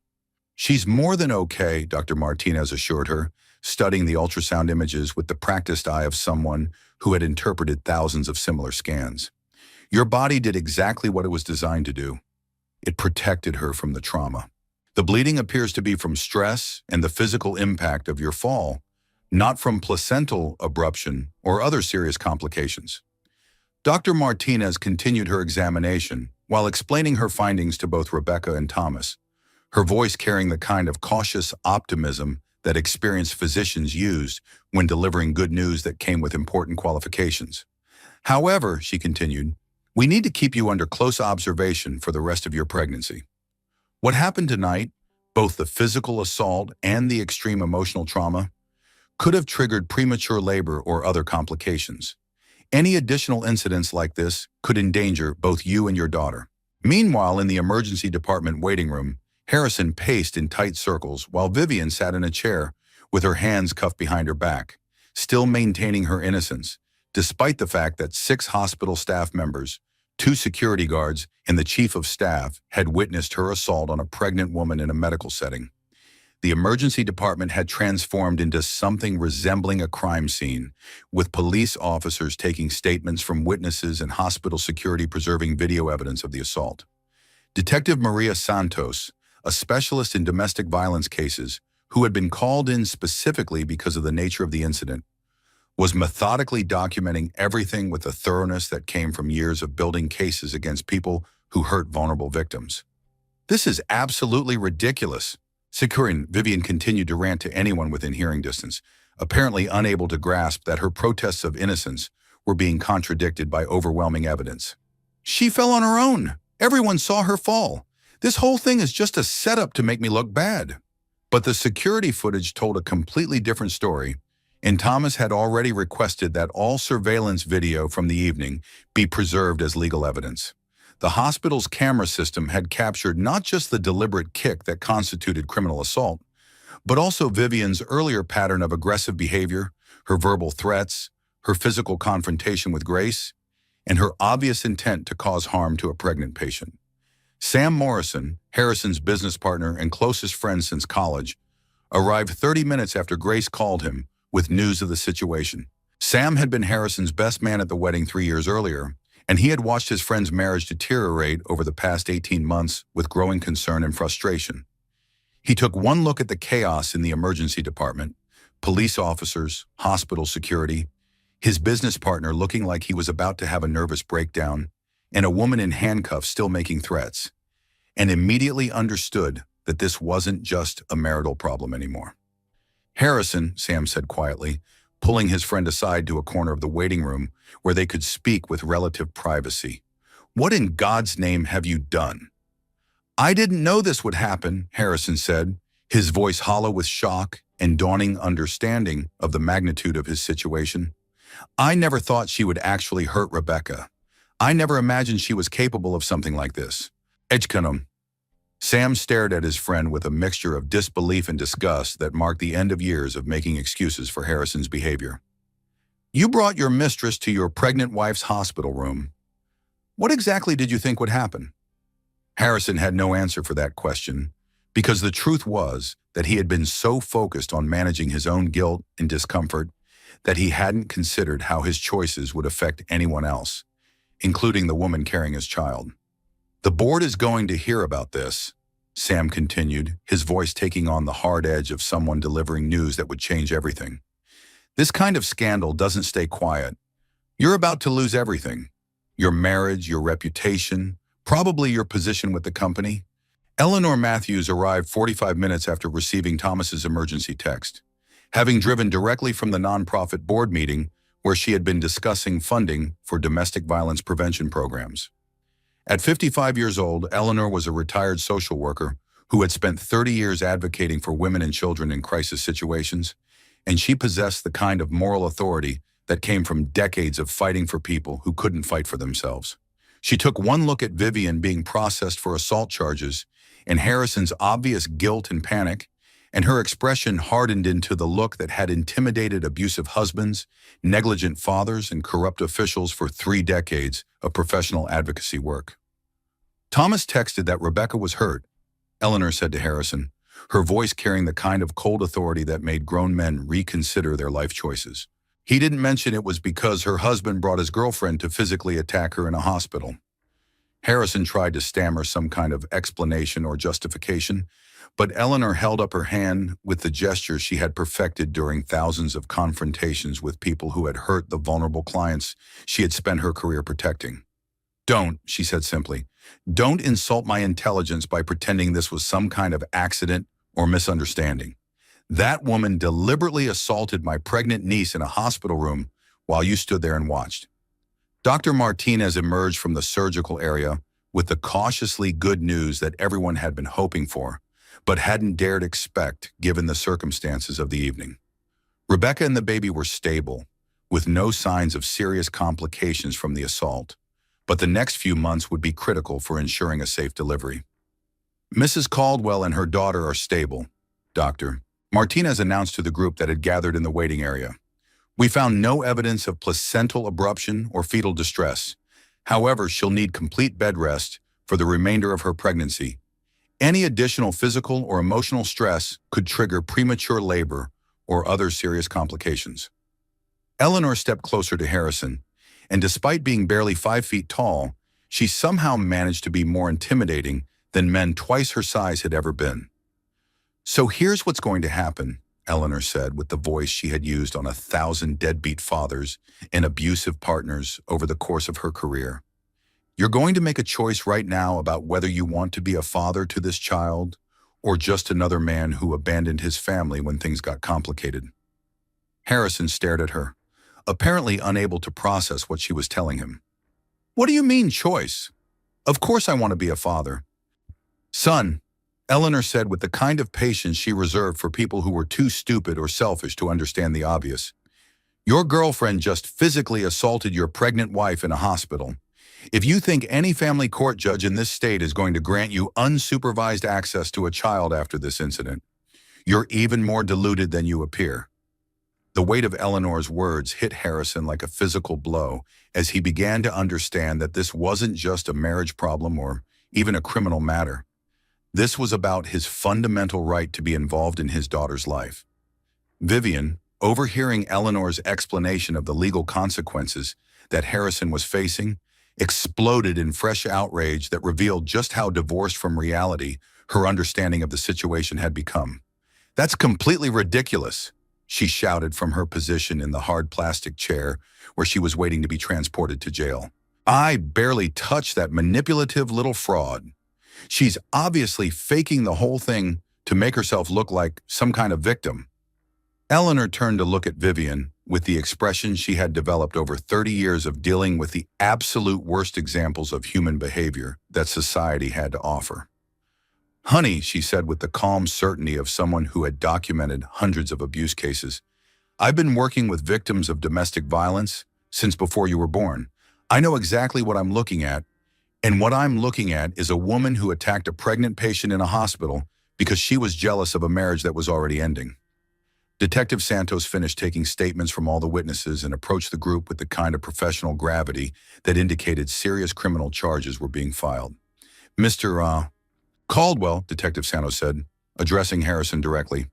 "She's more than okay," Dr. Martinez assured her, studying the ultrasound images with the practiced eye of someone who had interpreted thousands of similar scans. "Your body did exactly what it was designed to do. It protected her from the trauma. The bleeding appears to be from stress and the physical impact of your fall, not from placental abruption or other serious complications." Dr. Martinez continued her examination while explaining her findings to both Rebecca and Thomas, her voice carrying the kind of cautious optimism that experienced physicians used when delivering good news that came with important qualifications. "However," she continued, "we need to keep you under close observation for the rest of your pregnancy. What happened tonight, both the physical assault and the extreme emotional trauma, could have triggered premature labor or other complications. Any additional incidents like this could endanger both you and your daughter." Meanwhile, in the emergency department waiting room, Harrison paced in tight circles while Vivian sat in a chair with her hands cuffed behind her back, still maintaining her innocence, despite the fact that 6 hospital staff members, 2 security guards, and the chief of staff had witnessed her assault on a pregnant woman in a medical setting. The emergency department had transformed into something resembling a crime scene, with police officers taking statements from witnesses and hospital security preserving video evidence of the assault. Detective Maria Santos, a specialist in domestic violence cases who had been called in specifically because of the nature of the incident, was methodically documenting everything with a thoroughness that came from years of building cases against people who hurt vulnerable victims. "This is absolutely ridiculous." Vivian continued to rant to anyone within hearing distance, apparently unable to grasp that her protests of innocence were being contradicted by overwhelming evidence. "She fell on her own. Everyone saw her fall. This whole thing is just a setup to make me look bad." But the security footage told a completely different story, and Thomas had already requested that all surveillance video from the evening be preserved as legal evidence. The hospital's camera system had captured not just the deliberate kick that constituted criminal assault, but also Vivian's earlier pattern of aggressive behavior, her verbal threats, her physical confrontation with Grace, and her obvious intent to cause harm to a pregnant patient. Sam Morrison, Harrison's business partner and closest friend since college, arrived 30 minutes after Grace called him with news of the situation. Sam had been Harrison's best man at the wedding 3 years earlier, and he had watched his friend's marriage deteriorate over the past 18 months with growing concern and frustration. He took one look at the chaos in the emergency department, police officers, hospital security, his business partner looking like he was about to have a nervous breakdown, and a woman in handcuffs still making threats, and immediately understood that this wasn't just a marital problem anymore. "Harrison," Sam said quietly, pulling his friend aside to a corner of the waiting room where they could speak with relative privacy. "What in God's name have you done?" "I didn't know this would happen," Harrison said, his voice hollow with shock and dawning understanding of the magnitude of his situation. "I never thought she would actually hurt Rebecca. I never imagined she was capable of something like this." "Edgecanum." Sam stared at his friend with a mixture of disbelief and disgust that marked the end of years of making excuses for Harrison's behavior. "You brought your mistress to your pregnant wife's hospital room. What exactly did you think would happen?" Harrison had no answer for that question, because the truth was that he had been so focused on managing his own guilt and discomfort that he hadn't considered how his choices would affect anyone else, including the woman carrying his child. "The board is going to hear about this," Sam continued, his voice taking on the hard edge of someone delivering news that would change everything. "This kind of scandal doesn't stay quiet. You're about to lose everything. Your marriage, your reputation, probably your position with the company." Eleanor Matthews arrived 45 minutes after receiving Thomas's emergency text, having driven directly from the nonprofit board meeting where she had been discussing funding for domestic violence prevention programs. At 55 years old, Eleanor was a retired social worker who had spent 30 years advocating for women and children in crisis situations, and she possessed the kind of moral authority that came from decades of fighting for people who couldn't fight for themselves. She took one look at Vivian being processed for assault charges and Harrison's obvious guilt and panic, and her expression hardened into the look that had intimidated abusive husbands, negligent fathers, and corrupt officials for 3 decades of professional advocacy work. "Thomas texted that Rebecca was hurt," Eleanor said to Harrison, her voice carrying the kind of cold authority that made grown men reconsider their life choices. "He didn't mention it was because her husband brought his girlfriend to physically attack her in a hospital." Harrison tried to stammer some kind of explanation or justification, but Eleanor held up her hand with the gesture she had perfected during thousands of confrontations with people who had hurt the vulnerable clients she had spent her career protecting. "Don't," she said simply. "Don't insult my intelligence by pretending this was some kind of accident or misunderstanding. That woman deliberately assaulted my pregnant niece in a hospital room while you stood there and watched." Dr. Martinez emerged from the surgical area with the cautiously good news that everyone had been hoping for, but hadn't dared expect given the circumstances of the evening. Rebecca and the baby were stable, with no signs of serious complications from the assault, but the next few months would be critical for ensuring a safe delivery. "Mrs. Caldwell and her daughter are stable, Doctor," Martinez announced to the group that had gathered in the waiting area. "We found no evidence of placental abruption or fetal distress. However, she'll need complete bed rest for the remainder of her pregnancy. Any additional physical or emotional stress could trigger premature labor or other serious complications." Eleanor stepped closer to Harrison, and despite being barely 5 feet tall, she somehow managed to be more intimidating than men twice her size had ever been. "So here's what's going to happen," Eleanor said with the voice she had used on 1,000 deadbeat fathers and abusive partners over the course of her career. "You're going to make a choice right now about whether you want to be a father to this child or just another man who abandoned his family when things got complicated." Harrison stared at her, apparently unable to process what she was telling him. "What do you mean, choice? Of course I want to be a father." "Son," Eleanor said with the kind of patience she reserved for people who were too stupid or selfish to understand the obvious, "your girlfriend just physically assaulted your pregnant wife in a hospital. If you think any family court judge in this state is going to grant you unsupervised access to a child after this incident, you're even more deluded than you appear." The weight of Eleanor's words hit Harrison like a physical blow as he began to understand that this wasn't just a marriage problem or even a criminal matter. This was about his fundamental right to be involved in his daughter's life. Vivian, overhearing Eleanor's explanation of the legal consequences that Harrison was facing, exploded in fresh outrage that revealed just how divorced from reality her understanding of the situation had become. "That's completely ridiculous," she shouted from her position in the hard plastic chair where she was waiting to be transported to jail. "I barely touched that manipulative little fraud. She's obviously faking the whole thing to make herself look like some kind of victim." Eleanor turned to look at Vivian with the expression she had developed over 30 years of dealing with the absolute worst examples of human behavior that society had to offer. "Honey," she said with the calm certainty of someone who had documented hundreds of abuse cases, "I've been working with victims of domestic violence since before you were born. I know exactly what I'm looking at, and what I'm looking at is a woman who attacked a pregnant patient in a hospital because she was jealous of a marriage that was already ending." Detective Santos finished taking statements from all the witnesses and approached the group with the kind of professional gravity that indicated serious criminal charges were being filed. "Mr. Caldwell," Detective Santos said, addressing Harrison directly,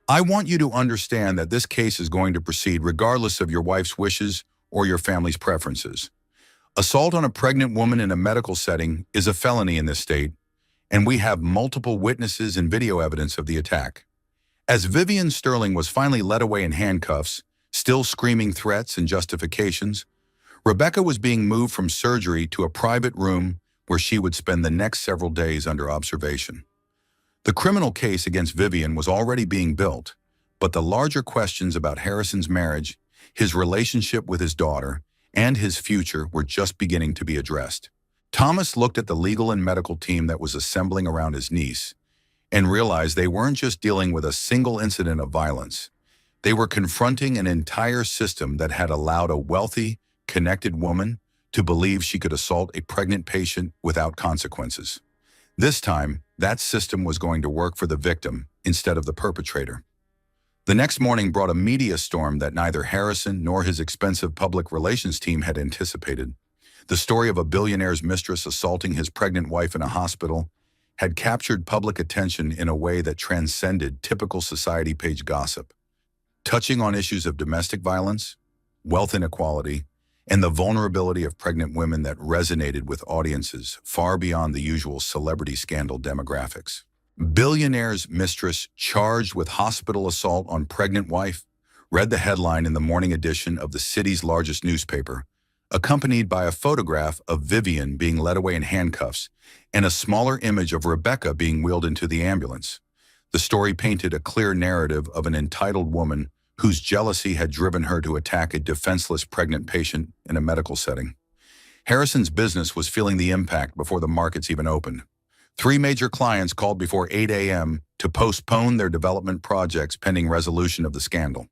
"I want you to understand that this case is going to proceed regardless of your wife's wishes or your family's preferences. Assault on a pregnant woman in a medical setting is a felony in this state, and we have multiple witnesses and video evidence of the attack." As Vivian Sterling was finally led away in handcuffs, still screaming threats and justifications, Rebecca was being moved from surgery to a private room where she would spend the next several days under observation. The criminal case against Vivian was already being built, but the larger questions about Harrison's marriage, his relationship with his daughter, and his future were just beginning to be addressed. Thomas looked at the legal and medical team that was assembling around his niece and realized they weren't just dealing with a single incident of violence. They were confronting an entire system that had allowed a wealthy, connected woman to believe she could assault a pregnant patient without consequences. This time, that system was going to work for the victim instead of the perpetrator. The next morning brought a media storm that neither Harrison nor his expensive public relations team had anticipated. The story of a billionaire's mistress assaulting his pregnant wife in a hospital had captured public attention in a way that transcended typical society page gossip, touching on issues of domestic violence, wealth inequality, and the vulnerability of pregnant women that resonated with audiences far beyond the usual celebrity scandal demographics. "Billionaire's mistress charged with hospital assault on pregnant wife," read the headline in the morning edition of the city's largest newspaper, accompanied by a photograph of Vivian being led away in handcuffs and a smaller image of Rebecca being wheeled into the ambulance. The story painted a clear narrative of an entitled woman whose jealousy had driven her to attack a defenseless pregnant patient in a medical setting. Harrison's business was feeling the impact before the markets even opened. 3 major clients called before 8 a.m. to postpone their development projects pending resolution of the scandal.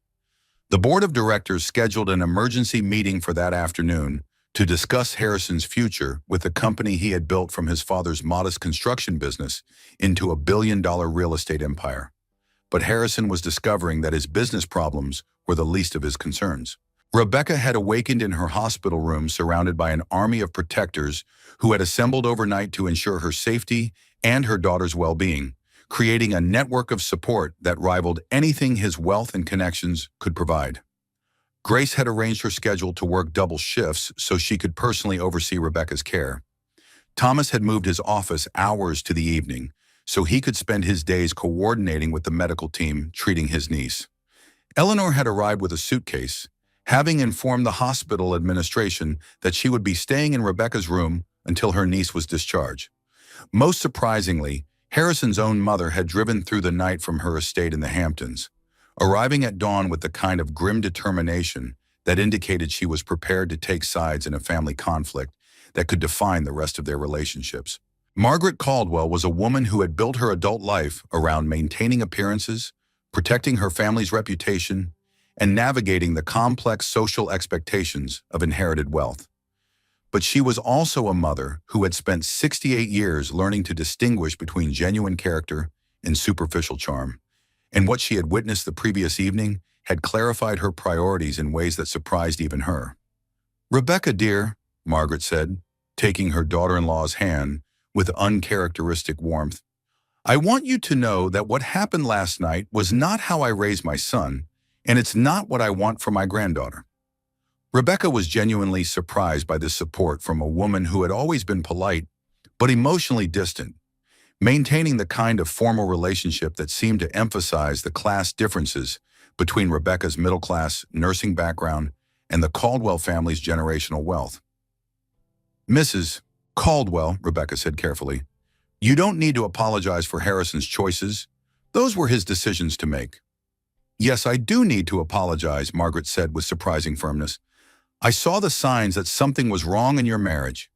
The board of directors scheduled an emergency meeting for that afternoon to discuss Harrison's future with the company he had built from his father's modest construction business into a billion-dollar real estate empire. But Harrison was discovering that his business problems were the least of his concerns. Rebecca had awakened in her hospital room surrounded by an army of protectors who had assembled overnight to ensure her safety and her daughter's well-being, creating a network of support that rivaled anything his wealth and connections could provide. Grace had arranged her schedule to work double shifts so she could personally oversee Rebecca's care. Thomas had moved his office hours to the evening so he could spend his days coordinating with the medical team treating his niece. Eleanor had arrived with a suitcase, having informed the hospital administration that she would be staying in Rebecca's room until her niece was discharged. Most surprisingly, Harrison's own mother had driven through the night from her estate in the Hamptons, arriving at dawn with the kind of grim determination that indicated she was prepared to take sides in a family conflict that could define the rest of their relationships. Margaret Caldwell was a woman who had built her adult life around maintaining appearances, protecting her family's reputation, and navigating the complex social expectations of inherited wealth. But she was also a mother who had spent 68 years learning to distinguish between genuine character and superficial charm. And what she had witnessed the previous evening had clarified her priorities in ways that surprised even her. "Rebecca, dear," Margaret said, taking her daughter-in-law's hand with uncharacteristic warmth, "I want you to know that what happened last night was not how I raised my son, and it's not what I want for my granddaughter." Rebecca was genuinely surprised by this support from a woman who had always been polite but emotionally distant, maintaining the kind of formal relationship that seemed to emphasize the class differences between Rebecca's middle-class nursing background and the Caldwell family's generational wealth. "Mrs. Caldwell," Rebecca said carefully, "you don't need to apologize for Harrison's choices. Those were his decisions to make." "Yes, I do need to apologize," Margaret said with surprising firmness. "I saw the signs that something was wrong in your marriage.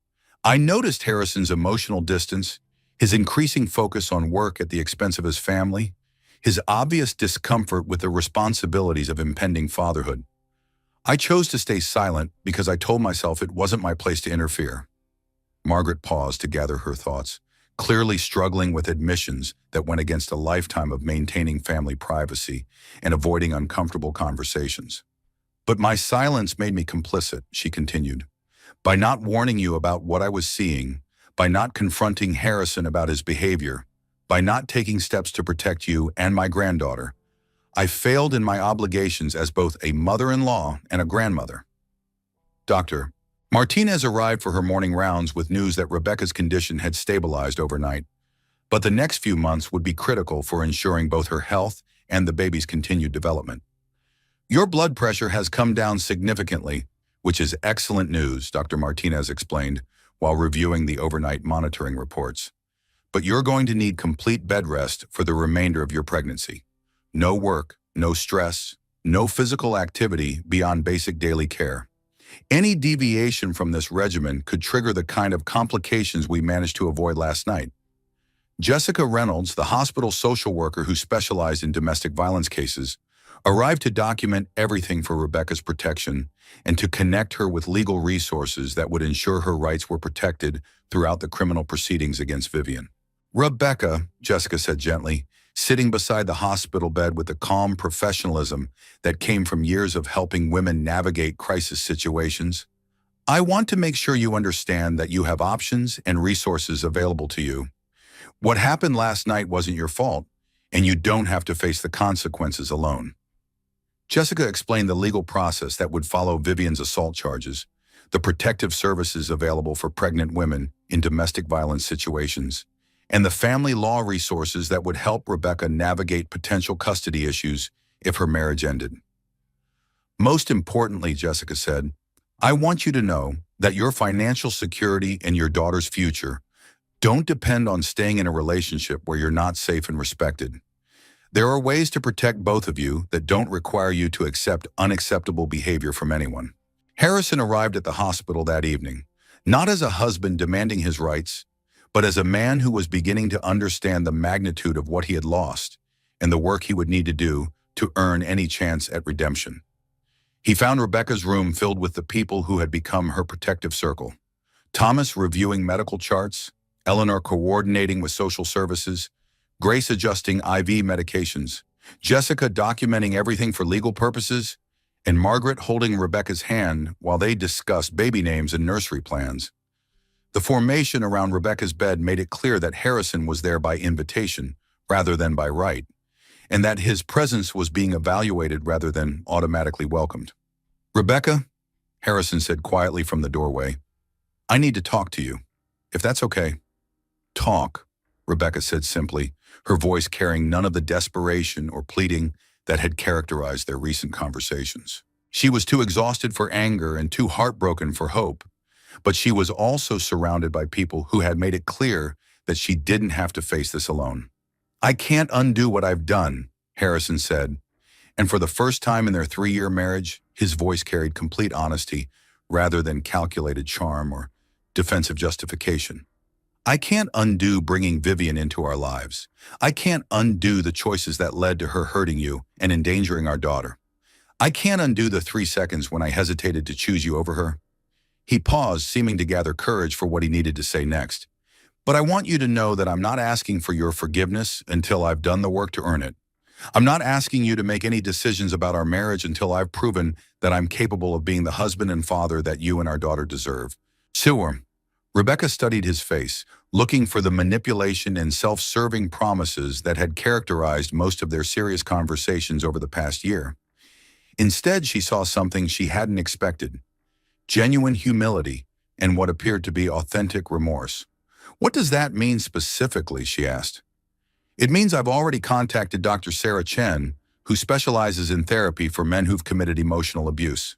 I noticed Harrison's emotional distance, his increasing focus on work at the expense of his family, his obvious discomfort with the responsibilities of impending fatherhood. I chose to stay silent because I told myself it wasn't my place to interfere." Margaret paused to gather her thoughts, clearly struggling with admissions that went against a lifetime of maintaining family privacy and avoiding uncomfortable conversations. "But my silence made me complicit," she continued. "By not warning you about what I was seeing, by not confronting Harrison about his behavior, by not taking steps to protect you and my granddaughter, I failed in my obligations as both a mother-in-law and a grandmother." Dr. Martinez arrived for her morning rounds with news that Rebecca's condition had stabilized overnight, but the next few months would be critical for ensuring both her health and the baby's continued development. "Your blood pressure has come down significantly, which is excellent news," Dr. Martinez explained while reviewing the overnight monitoring reports. "But you're going to need complete bed rest for the remainder of your pregnancy. No work, no stress, no physical activity beyond basic daily care. Any deviation from this regimen could trigger the kind of complications we managed to avoid last night." Jessica Reynolds, the hospital social worker who specialized in domestic violence cases, arrived to document everything for Rebecca's protection and to connect her with legal resources that would ensure her rights were protected throughout the criminal proceedings against Vivian. "Rebecca," Jessica said gently, sitting beside the hospital bed with the calm professionalism that came from years of helping women navigate crisis situations, "I want to make sure you understand that you have options and resources available to you. What happened last night wasn't your fault, and you don't have to face the consequences alone." Jessica explained the legal process that would follow Vivian's assault charges, the protective services available for pregnant women in domestic violence situations, and the family law resources that would help Rebecca navigate potential custody issues if her marriage ended. "Most importantly," Jessica said, "I want you to know that your financial security and your daughter's future don't depend on staying in a relationship where you're not safe and respected. There are ways to protect both of you that don't require you to accept unacceptable behavior from anyone." Harrison arrived at the hospital that evening, not as a husband demanding his rights, but as a man who was beginning to understand the magnitude of what he had lost and the work he would need to do to earn any chance at redemption. He found Rebecca's room filled with the people who had become her protective circle. Thomas reviewing medical charts, Eleanor coordinating with social services, Grace adjusting IV medications, Jessica documenting everything for legal purposes, and Margaret holding Rebecca's hand while they discussed baby names and nursery plans. The formation around Rebecca's bed made it clear that Harrison was there by invitation rather than by right, and that his presence was being evaluated rather than automatically welcomed. "Rebecca," Harrison said quietly from the doorway, "I need to talk to you, if that's okay." "Talk," Rebecca said simply, her voice carrying none of the desperation or pleading that had characterized their recent conversations. She was too exhausted for anger and too heartbroken for hope, but she was also surrounded by people who had made it clear that she didn't have to face this alone. "I can't undo what I've done," Harrison said, and for the first time in their 3-year marriage, his voice carried complete honesty rather than calculated charm or defensive justification. "I can't undo bringing Vivian into our lives. I can't undo the choices that led to her hurting you and endangering our daughter. I can't undo the 3 seconds when I hesitated to choose you over her." He paused, seeming to gather courage for what he needed to say next. "But I want you to know that I'm not asking for your forgiveness until I've done the work to earn it. I'm not asking you to make any decisions about our marriage until I've proven that I'm capable of being the husband and father that you and our daughter deserve. Sure. Rebecca studied his face, looking for the manipulation and self-serving promises that had characterized most of their serious conversations over the past year. Instead, she saw something she hadn't expected: genuine humility and what appeared to be authentic remorse. "What does that mean specifically?" she asked. "It means I've already contacted Dr. Sarah Chen, who specializes in therapy for men who've committed emotional abuse,"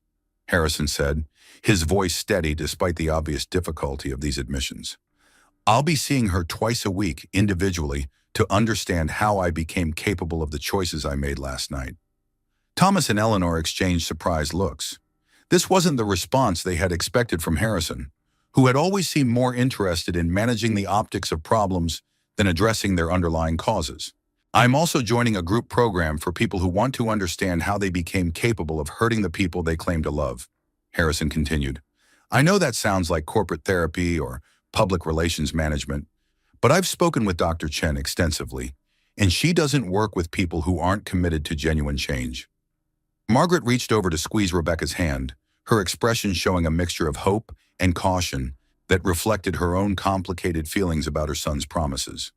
Harrison said, his voice steady despite the obvious difficulty of these admissions. "I'll be seeing her twice a week, individually, to understand how I became capable of the choices I made last night." Thomas and Eleanor exchanged surprised looks. This wasn't the response they had expected from Harrison, who had always seemed more interested in managing the optics of problems than addressing their underlying causes. "I'm also joining a group program for people who want to understand how they became capable of hurting the people they claim to love," Harrison continued. "I know that sounds like corporate therapy or public relations management, but I've spoken with Dr. Chen extensively, and she doesn't work with people who aren't committed to genuine change." Margaret reached over to squeeze Rebecca's hand, her expression showing a mixture of hope and caution that reflected her own complicated feelings about her son's promises.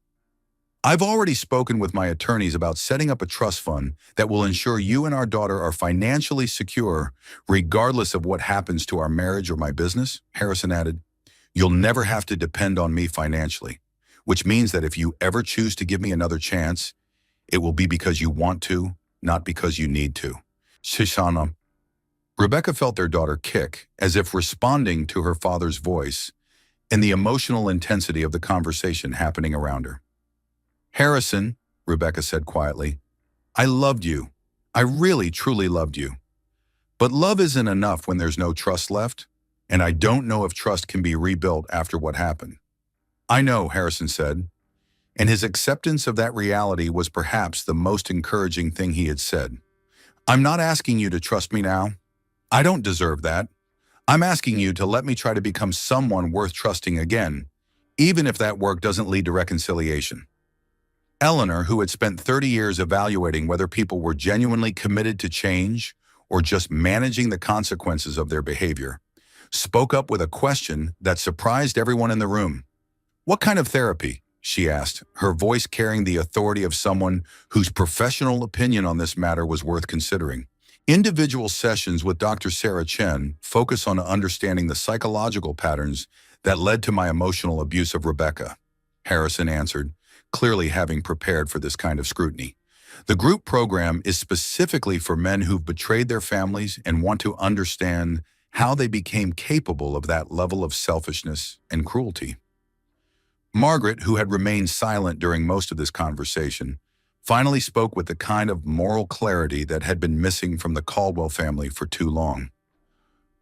"I've already spoken with my attorneys about setting up a trust fund that will ensure you and our daughter are financially secure regardless of what happens to our marriage or my business," Harrison added. "You'll never have to depend on me financially, which means that if you ever choose to give me another chance, it will be because you want to, not because you need to." Shishana. Rebecca felt their daughter kick, as if responding to her father's voice, and the emotional intensity of the conversation happening around her. "Harrison," Rebecca said quietly, "I loved you. I really, truly loved you. But love isn't enough when there's no trust left, and I don't know if trust can be rebuilt after what happened." "I know," Harrison said, and his acceptance of that reality was perhaps the most encouraging thing he had said. "I'm not asking you to trust me now. I don't deserve that. I'm asking you to let me try to become someone worth trusting again, even if that work doesn't lead to reconciliation." Eleanor, who had spent 30 years evaluating whether people were genuinely committed to change or just managing the consequences of their behavior, spoke up with a question that surprised everyone in the room. "What kind of therapy?" she asked, her voice carrying the authority of someone whose professional opinion on this matter was worth considering. "Individual sessions with Dr. Sarah Chen focus on understanding the psychological patterns that led to my emotional abuse of Rebecca," Harrison answered, clearly having prepared for this kind of scrutiny. "The group program is specifically for men who've betrayed their families and want to understand how they became capable of that level of selfishness and cruelty." Margaret, who had remained silent during most of this conversation, finally spoke with the kind of moral clarity that had been missing from the Caldwell family for too long.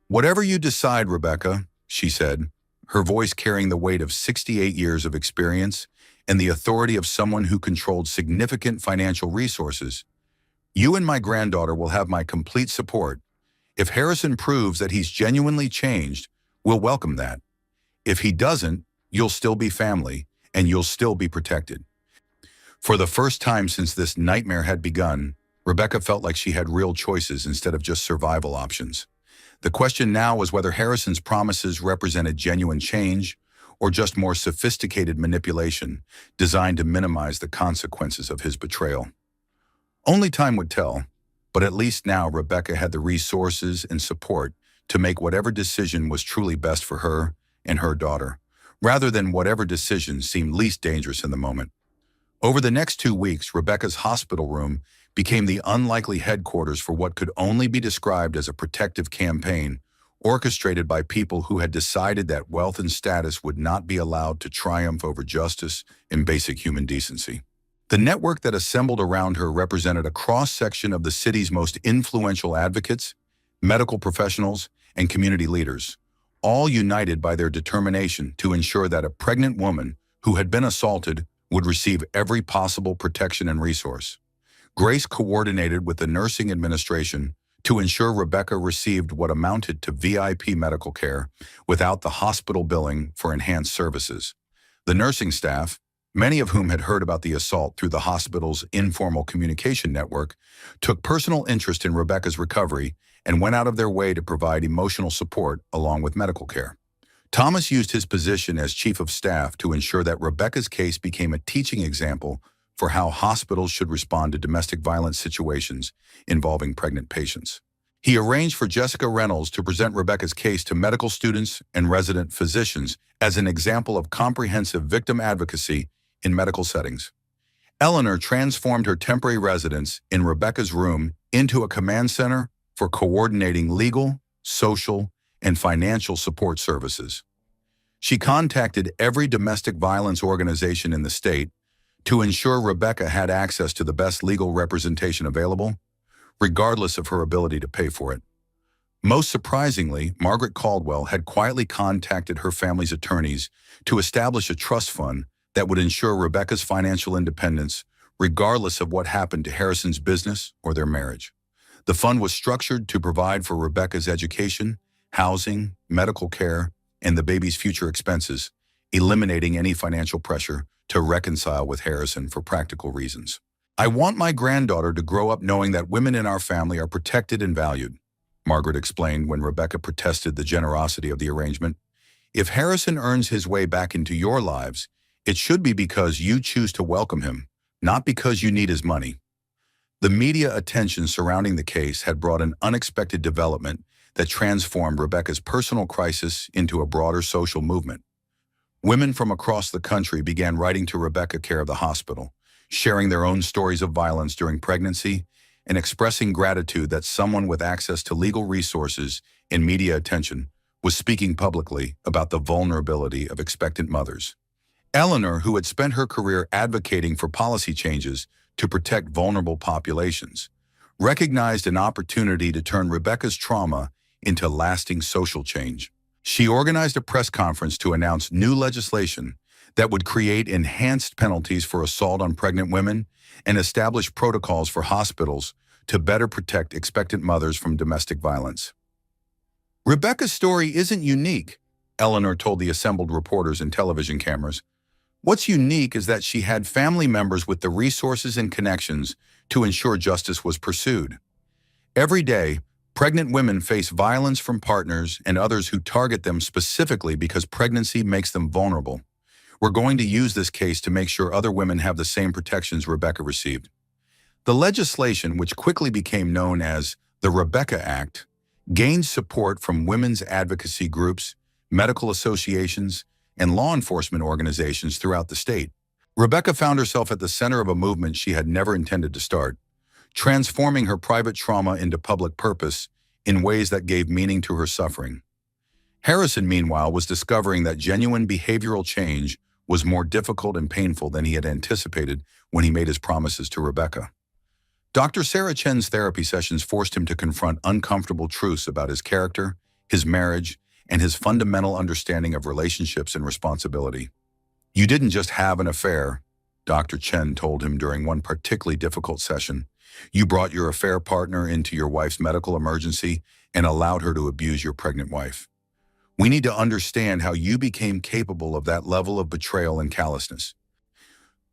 "Whatever you decide, Rebecca," she said, her voice carrying the weight of 68 years of experience and the authority of someone who controlled significant financial resources, "you and my granddaughter will have my complete support. If Harrison proves that he's genuinely changed, we'll welcome that. If he doesn't, you'll still be family, and you'll still be protected." For the first time since this nightmare had begun, Rebecca felt like she had real choices instead of just survival options. The question now was whether Harrison's promises represented genuine change or just more sophisticated manipulation designed to minimize the consequences of his betrayal. Only time would tell, but at least now Rebecca had the resources and support to make whatever decision was truly best for her and her daughter, rather than whatever decision seemed least dangerous in the moment. Over the next 2 weeks, Rebecca's hospital room became the unlikely headquarters for what could only be described as a protective campaign orchestrated by people who had decided that wealth and status would not be allowed to triumph over justice and basic human decency. The network that assembled around her represented a cross-section of the city's most influential advocates, medical professionals, and community leaders, all united by their determination to ensure that a pregnant woman who had been assaulted would receive every possible protection and resource. Grace coordinated with the nursing administration to ensure Rebecca received what amounted to VIP medical care without the hospital billing for enhanced services. The nursing staff, many of whom had heard about the assault through the hospital's informal communication network, took personal interest in Rebecca's recovery and went out of their way to provide emotional support along with medical care. Thomas used his position as chief of staff to ensure that Rebecca's case became a teaching example for how hospitals should respond to domestic violence situations involving pregnant patients. He arranged for Jessica Reynolds to present Rebecca's case to medical students and resident physicians as an example of comprehensive victim advocacy in medical settings. Eleanor transformed her temporary residence in Rebecca's room into a command center for coordinating legal, social, and financial support services. She contacted every domestic violence organization in the state to ensure Rebecca had access to the best legal representation available, regardless of her ability to pay for it. Most surprisingly, Margaret Caldwell had quietly contacted her family's attorneys to establish a trust fund that would ensure Rebecca's financial independence, regardless of what happened to Harrison's business or their marriage. The fund was structured to provide for Rebecca's education, housing, medical care, and the baby's future expenses, eliminating any financial pressure to reconcile with Harrison for practical reasons. "I want my granddaughter to grow up knowing that women in our family are protected and valued," Margaret explained when Rebecca protested the generosity of the arrangement. "If Harrison earns his way back into your lives, it should be because you choose to welcome him, not because you need his money." The media attention surrounding the case had brought an unexpected development that transformed Rebecca's personal crisis into a broader social movement. Women from across the country began writing to Rebecca care of the hospital, sharing their own stories of violence during pregnancy and expressing gratitude that someone with access to legal resources and media attention was speaking publicly about the vulnerability of expectant mothers. Eleanor, who had spent her career advocating for policy changes to protect vulnerable populations, recognized an opportunity to turn Rebecca's trauma into lasting social change. She organized a press conference to announce new legislation that would create enhanced penalties for assault on pregnant women and establish protocols for hospitals to better protect expectant mothers from domestic violence. "Rebecca's story isn't unique," Eleanor told the assembled reporters and television cameras. "What's unique is that she had family members with the resources and connections to ensure justice was pursued. Every day, pregnant women face violence from partners and others who target them specifically because pregnancy makes them vulnerable. We're going to use this case to make sure other women have the same protections Rebecca received." The legislation, which quickly became known as the Rebecca Act, gained support from women's advocacy groups, medical associations, and law enforcement organizations throughout the state. Rebecca found herself at the center of a movement she had never intended to start, transforming her private trauma into public purpose in ways that gave meaning to her suffering. Harrison, meanwhile, was discovering that genuine behavioral change was more difficult and painful than he had anticipated when he made his promises to Rebecca. Dr. Sarah Chen's therapy sessions forced him to confront uncomfortable truths about his character, his marriage, and his fundamental understanding of relationships and responsibility. "You didn't just have an affair," Dr. Chen told him during one particularly difficult session. "You brought your affair partner into your wife's medical emergency and allowed her to abuse your pregnant wife. We need to understand how you became capable of that level of betrayal and callousness."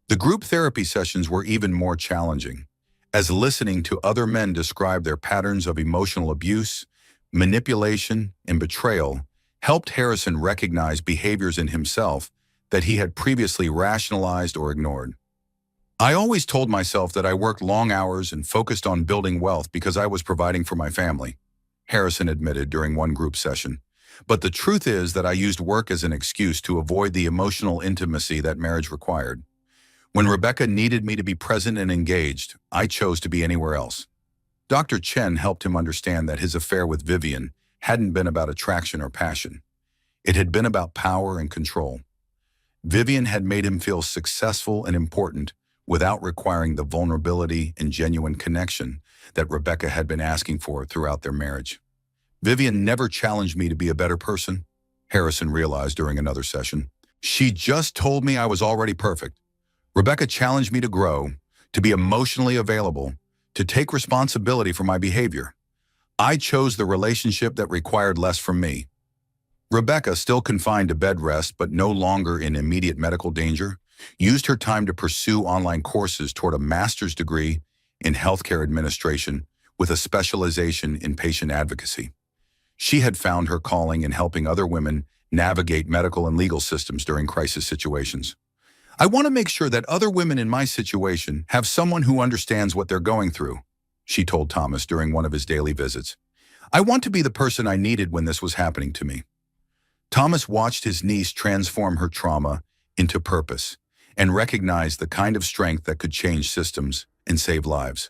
The group therapy sessions were even more challenging, as listening to other men describe their patterns of emotional abuse, manipulation, and betrayal helped Harrison recognize behaviors in himself that he had previously rationalized or ignored. "I always told myself that I worked long hours and focused on building wealth because I was providing for my family," Harrison admitted during one group session. "But the truth is that I used work as an excuse to avoid the emotional intimacy that marriage required. When Rebecca needed me to be present and engaged, I chose to be anywhere else." Dr. Chen helped him understand that his affair with Vivian hadn't been about attraction or passion. It had been about power and control. Vivian had made him feel successful and important without requiring the vulnerability and genuine connection that Rebecca had been asking for throughout their marriage. "Vivian never challenged me to be a better person," Harrison realized during another session. "She just told me I was already perfect. Rebecca challenged me to grow, to be emotionally available, to take responsibility for my behavior. I chose the relationship that required less from me." Rebecca, still confined to bed rest but no longer in immediate medical danger, used her time to pursue online courses toward a master's degree in healthcare administration with a specialization in patient advocacy. She had found her calling in helping other women navigate medical and legal systems during crisis situations. "I want to make sure that other women in my situation have someone who understands what they're going through," she told Thomas during one of his daily visits. "I want to be the person I needed when this was happening to me." Thomas watched his niece transform her trauma into purpose and recognized the kind of strength that could change systems and save lives.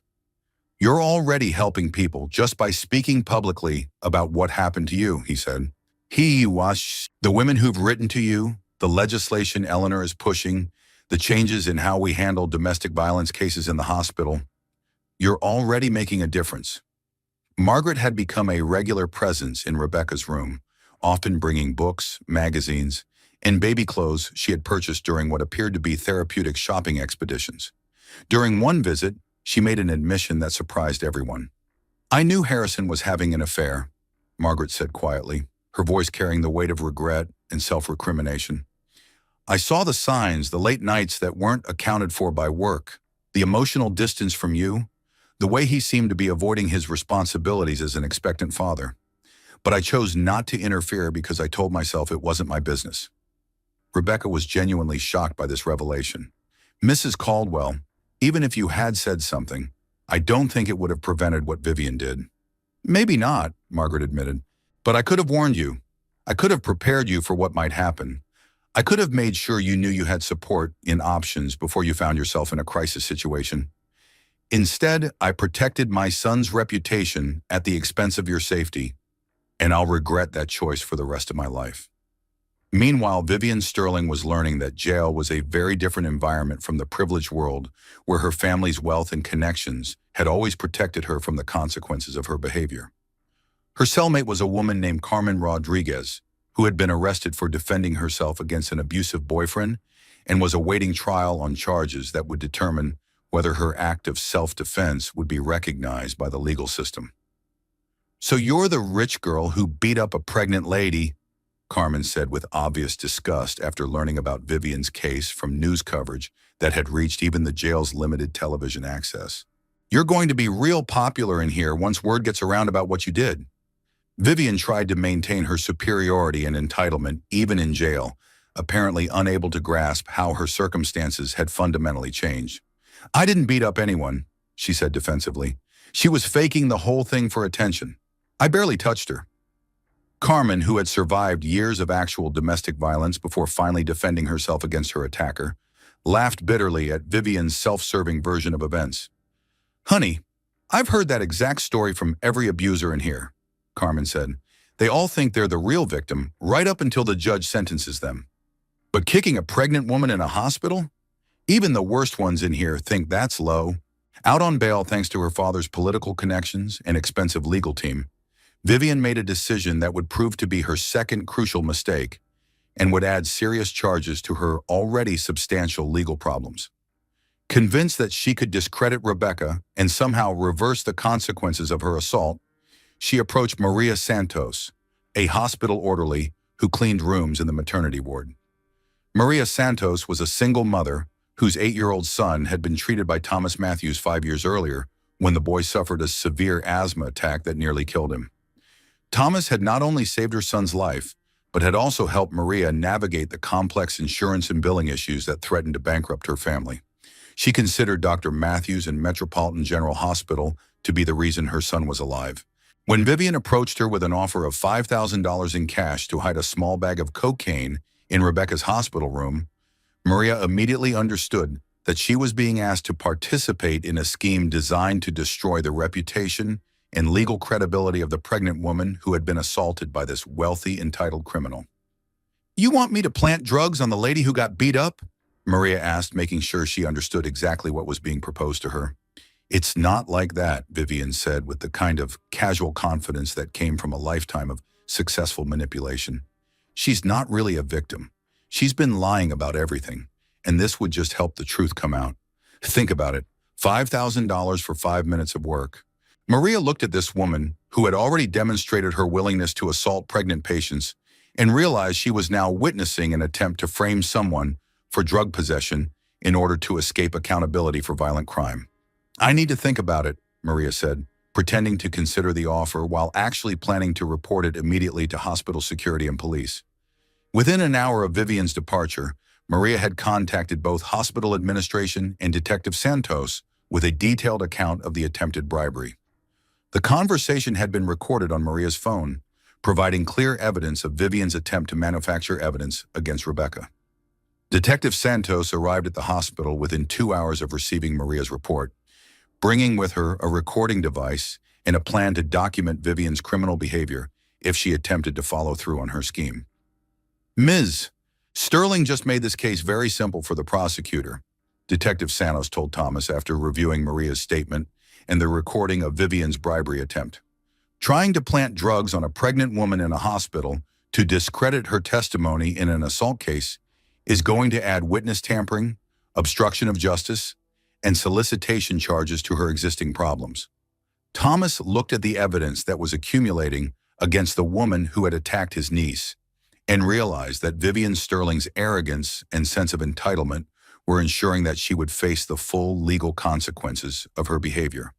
"You're already helping people just by speaking publicly about what happened to you," he said. "He was the women who've written to you, the legislation Eleanor is pushing, the changes in how we handle domestic violence cases in the hospital. You're already making a difference." Margaret had become a regular presence in Rebecca's room, often bringing books, magazines, and baby clothes she had purchased during what appeared to be therapeutic shopping expeditions. During one visit, she made an admission that surprised everyone. "I knew Harrison was having an affair," Margaret said quietly, her voice carrying the weight of regret and self-recrimination. "I saw the signs, the late nights that weren't accounted for by work, the emotional distance from you, the way he seemed to be avoiding his responsibilities as an expectant father. But I chose not to interfere because I told myself it wasn't my business." Rebecca was genuinely shocked by this revelation. "Mrs. Caldwell, even if you had said something, I don't think it would have prevented what Vivian did." "Maybe not," Margaret admitted, "but I could have warned you. I could have prepared you for what might happen. I could have made sure you knew you had support in options before you found yourself in a crisis situation. Instead, I protected my son's reputation at the expense of your safety, and I'll regret that choice for the rest of my life." Meanwhile, Vivian Sterling was learning that jail was a very different environment from the privileged world where her family's wealth and connections had always protected her from the consequences of her behavior. Her cellmate was a woman named Carmen Rodriguez, who had been arrested for defending herself against an abusive boyfriend and was awaiting trial on charges that would determine whether her act of self-defense would be recognized by the legal system. "So you're the rich girl who beat up a pregnant lady," Carmen said with obvious disgust after learning about Vivian's case from news coverage that had reached even the jail's limited television access. "You're going to be real popular in here once word gets around about what you did." Vivian tried to maintain her superiority and entitlement even in jail, apparently unable to grasp how her circumstances had fundamentally changed. "I didn't beat up anyone," she said defensively. "She was faking the whole thing for attention. I barely touched her." Carmen, who had survived years of actual domestic violence before finally defending herself against her attacker, laughed bitterly at Vivian's self-serving version of events. "Honey, I've heard that exact story from every abuser in here," Carmen said. "They all think they're the real victim right up until the judge sentences them. But kicking a pregnant woman in a hospital? Even the worst ones in here think that's low." Out on bail thanks to her father's political connections and expensive legal team, Vivian made a decision that would prove to be her second crucial mistake and would add serious charges to her already substantial legal problems. Convinced that she could discredit Rebecca and somehow reverse the consequences of her assault, she approached Maria Santos, a hospital orderly who cleaned rooms in the maternity ward. Maria Santos was a single mother whose 8-year-old son had been treated by Thomas Matthews 5 years earlier when the boy suffered a severe asthma attack that nearly killed him. Thomas had not only saved her son's life, but had also helped Maria navigate the complex insurance and billing issues that threatened to bankrupt her family. She considered Dr. Matthews and Metropolitan General Hospital to be the reason her son was alive. When Vivian approached her with an offer of $5,000 in cash to hide a small bag of cocaine in Rebecca's hospital room, Maria immediately understood that she was being asked to participate in a scheme designed to destroy the reputation and legal credibility of the pregnant woman who had been assaulted by this wealthy, entitled criminal. "You want me to plant drugs on the lady who got beat up?" Maria asked, making sure she understood exactly what was being proposed to her. "It's not like that," Vivian said with the kind of casual confidence that came from a lifetime of successful manipulation. "She's not really a victim. She's been lying about everything, and this would just help the truth come out. Think about it, $5,000 for 5 minutes of work." Maria looked at this woman who had already demonstrated her willingness to assault pregnant patients and realized she was now witnessing an attempt to frame someone for drug possession in order to escape accountability for violent crime. "I need to think about it," Maria said, pretending to consider the offer while actually planning to report it immediately to hospital security and police. Within an hour of Vivian's departure, Maria had contacted both hospital administration and Detective Santos with a detailed account of the attempted bribery. The conversation had been recorded on Maria's phone, providing clear evidence of Vivian's attempt to manufacture evidence against Rebecca. Detective Santos arrived at the hospital within 2 hours of receiving Maria's report, bringing with her a recording device and a plan to document Vivian's criminal behavior if she attempted to follow through on her scheme. "Ms. Sterling just made this case very simple for the prosecutor," Detective Santos told Thomas after reviewing Maria's statement and the recording of Vivian's bribery attempt. "Trying to plant drugs on a pregnant woman in a hospital to discredit her testimony in an assault case is going to add witness tampering, obstruction of justice, and solicitation charges to her existing problems." Thomas looked at the evidence that was accumulating against the woman who had attacked his niece and realized that Vivian Sterling's arrogance and sense of entitlement were ensuring that she would face the full legal consequences of her behavior.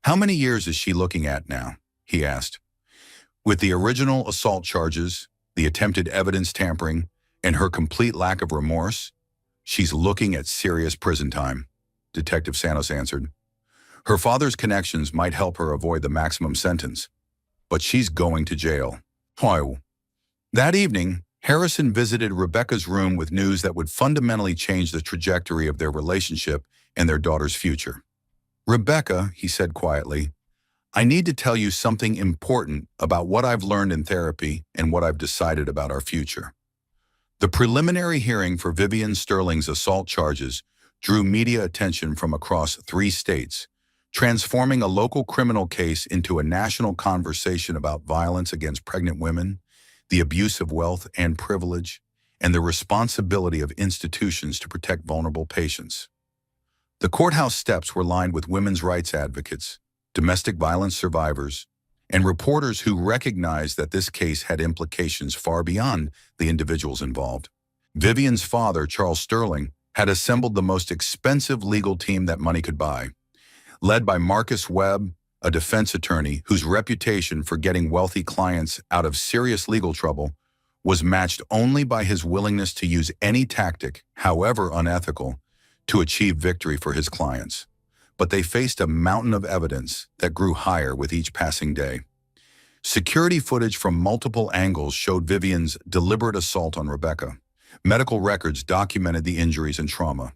"How many years is she looking at now?" he asked. "With the original assault charges, the attempted evidence tampering, and her complete lack of remorse, she's looking at serious prison time," Detective Santos answered. "Her father's connections might help her avoid the maximum sentence, but she's going to jail." Why? That evening, Harrison visited Rebecca's room with news that would fundamentally change the trajectory of their relationship and their daughter's future. "Rebecca," he said quietly, "I need to tell you something important about what I've learned in therapy and what I've decided about our future." The preliminary hearing for Vivian Sterling's assault charges drew media attention from across 3 states, transforming a local criminal case into a national conversation about violence against pregnant women, the abuse of wealth and privilege, and the responsibility of institutions to protect vulnerable patients. The courthouse steps were lined with women's rights advocates, domestic violence survivors, and reporters who recognized that this case had implications far beyond the individuals involved. Vivian's father, Charles Sterling, had assembled the most expensive legal team that money could buy. Led by Marcus Webb, a defense attorney whose reputation for getting wealthy clients out of serious legal trouble was matched only by his willingness to use any tactic, however unethical, to achieve victory for his clients. But they faced a mountain of evidence that grew higher with each passing day. Security footage from multiple angles showed Vivian's deliberate assault on Rebecca. Medical records documented the injuries and trauma.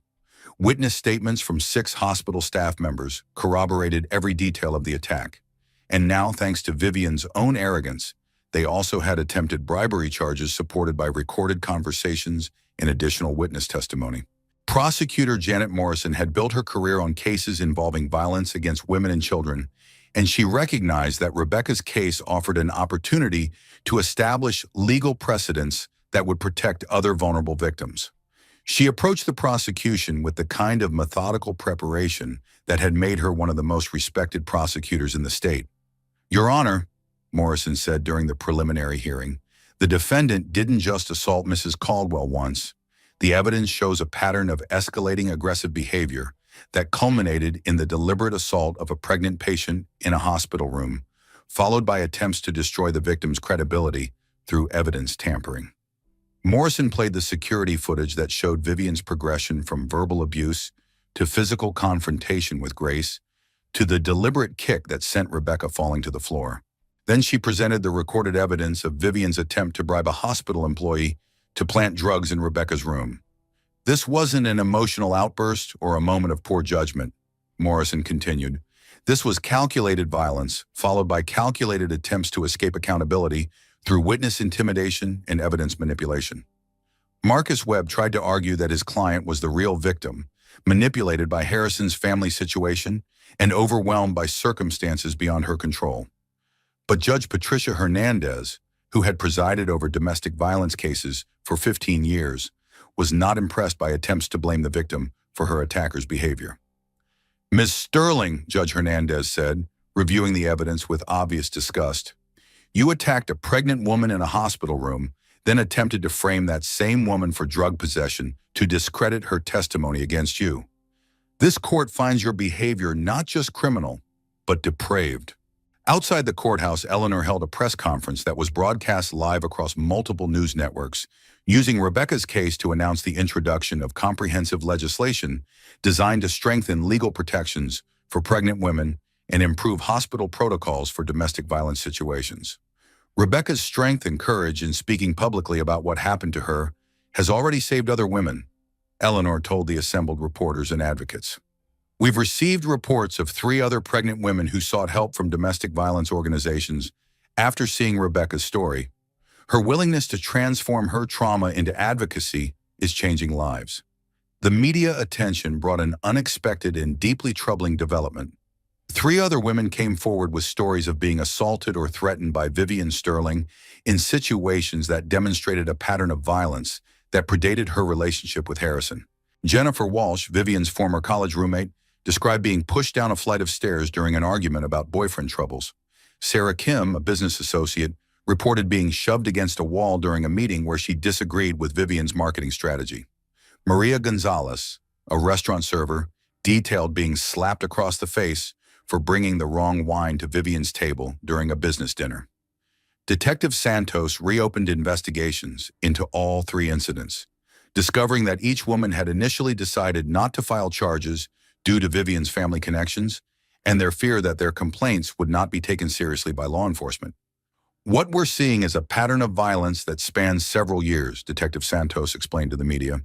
Witness statements from 6 hospital staff members corroborated every detail of the attack. And now, thanks to Vivian's own arrogance, they also had attempted bribery charges supported by recorded conversations and additional witness testimony. Prosecutor Janet Morrison had built her career on cases involving violence against women and children, and she recognized that Rebecca's case offered an opportunity to establish legal precedents that would protect other vulnerable victims. She approached the prosecution with the kind of methodical preparation that had made her one of the most respected prosecutors in the state. "Your Honor," Morrison said during the preliminary hearing, "the defendant didn't just assault Mrs. Caldwell once. The evidence shows a pattern of escalating aggressive behavior that culminated in the deliberate assault of a pregnant patient in a hospital room, followed by attempts to destroy the victim's credibility through evidence tampering." Morrison played the security footage that showed Vivian's progression from verbal abuse to physical confrontation with Grace to the deliberate kick that sent Rebecca falling to the floor. Then she presented the recorded evidence of Vivian's attempt to bribe a hospital employee to plant drugs in Rebecca's room. "This wasn't an emotional outburst or a moment of poor judgment," Morrison continued. "This was calculated violence, followed by calculated attempts to escape accountability through witness intimidation and evidence manipulation." Marcus Webb tried to argue that his client was the real victim, manipulated by Harrison's family situation and overwhelmed by circumstances beyond her control. But Judge Patricia Hernandez, who had presided over domestic violence cases for 15 years, was not impressed by attempts to blame the victim for her attacker's behavior. "Ms. Sterling," Judge Hernandez said, reviewing the evidence with obvious disgust, "you attacked a pregnant woman in a hospital room, then attempted to frame that same woman for drug possession to discredit her testimony against you. This court finds your behavior not just criminal, but depraved. Outside the courthouse, Eleanor held a press conference that was broadcast live across multiple news networks, using Rebecca's case to announce the introduction of comprehensive legislation designed to strengthen legal protections for pregnant women and improve hospital protocols for domestic violence situations. Rebecca's strength and courage in speaking publicly about what happened to her has already saved other women, Eleanor told the assembled reporters and advocates. We've received reports of 3 other pregnant women who sought help from domestic violence organizations after seeing Rebecca's story. Her willingness to transform her trauma into advocacy is changing lives. The media attention brought an unexpected and deeply troubling development. 3 other women came forward with stories of being assaulted or threatened by Vivian Sterling in situations that demonstrated a pattern of violence that predated her relationship with Harrison. Jennifer Walsh, Vivian's former college roommate, described being pushed down a flight of stairs during an argument about boyfriend troubles. Sarah Kim, a business associate, reported being shoved against a wall during a meeting where she disagreed with Vivian's marketing strategy. Maria Gonzalez, a restaurant server, detailed being slapped across the face for bringing the wrong wine to Vivian's table during a business dinner. Detective Santos reopened investigations into all 3 incidents, discovering that each woman had initially decided not to file charges due to Vivian's family connections and their fear that their complaints would not be taken seriously by law enforcement. What we're seeing is a pattern of violence that spans several years, Detective Santos explained to the media.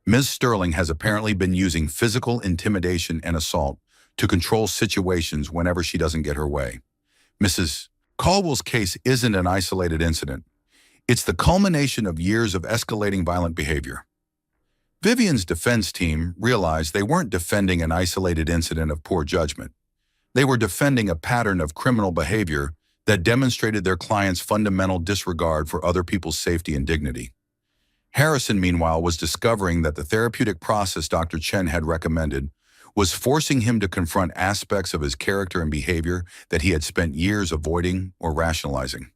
Ms. Sterling has apparently been using physical intimidation and assault to control situations whenever she doesn't get her way. Mrs. Caldwell's case isn't an isolated incident. It's the culmination of years of escalating violent behavior. Vivian's defense team realized they weren't defending an isolated incident of poor judgment. They were defending a pattern of criminal behavior that demonstrated their client's fundamental disregard for other people's safety and dignity. Harrison, meanwhile, was discovering that the therapeutic process Dr. Chen had recommended was forcing him to confront aspects of his character and behavior that he had spent years avoiding or rationalizing.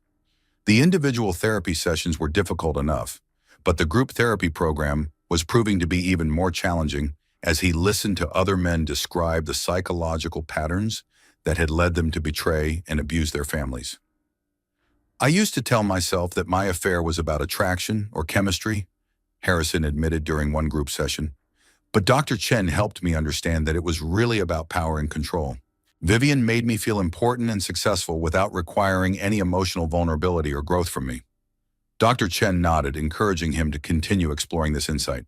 The individual therapy sessions were difficult enough, but the group therapy program was proving to be even more challenging as he listened to other men describe the psychological patterns that had led them to betray and abuse their families. I used to tell myself that my affair was about attraction or chemistry, Harrison admitted during one group session. But Dr. Chen helped me understand that it was really about power and control. Vivian made me feel important and successful without requiring any emotional vulnerability or growth from me. Dr. Chen nodded, encouraging him to continue exploring this insight.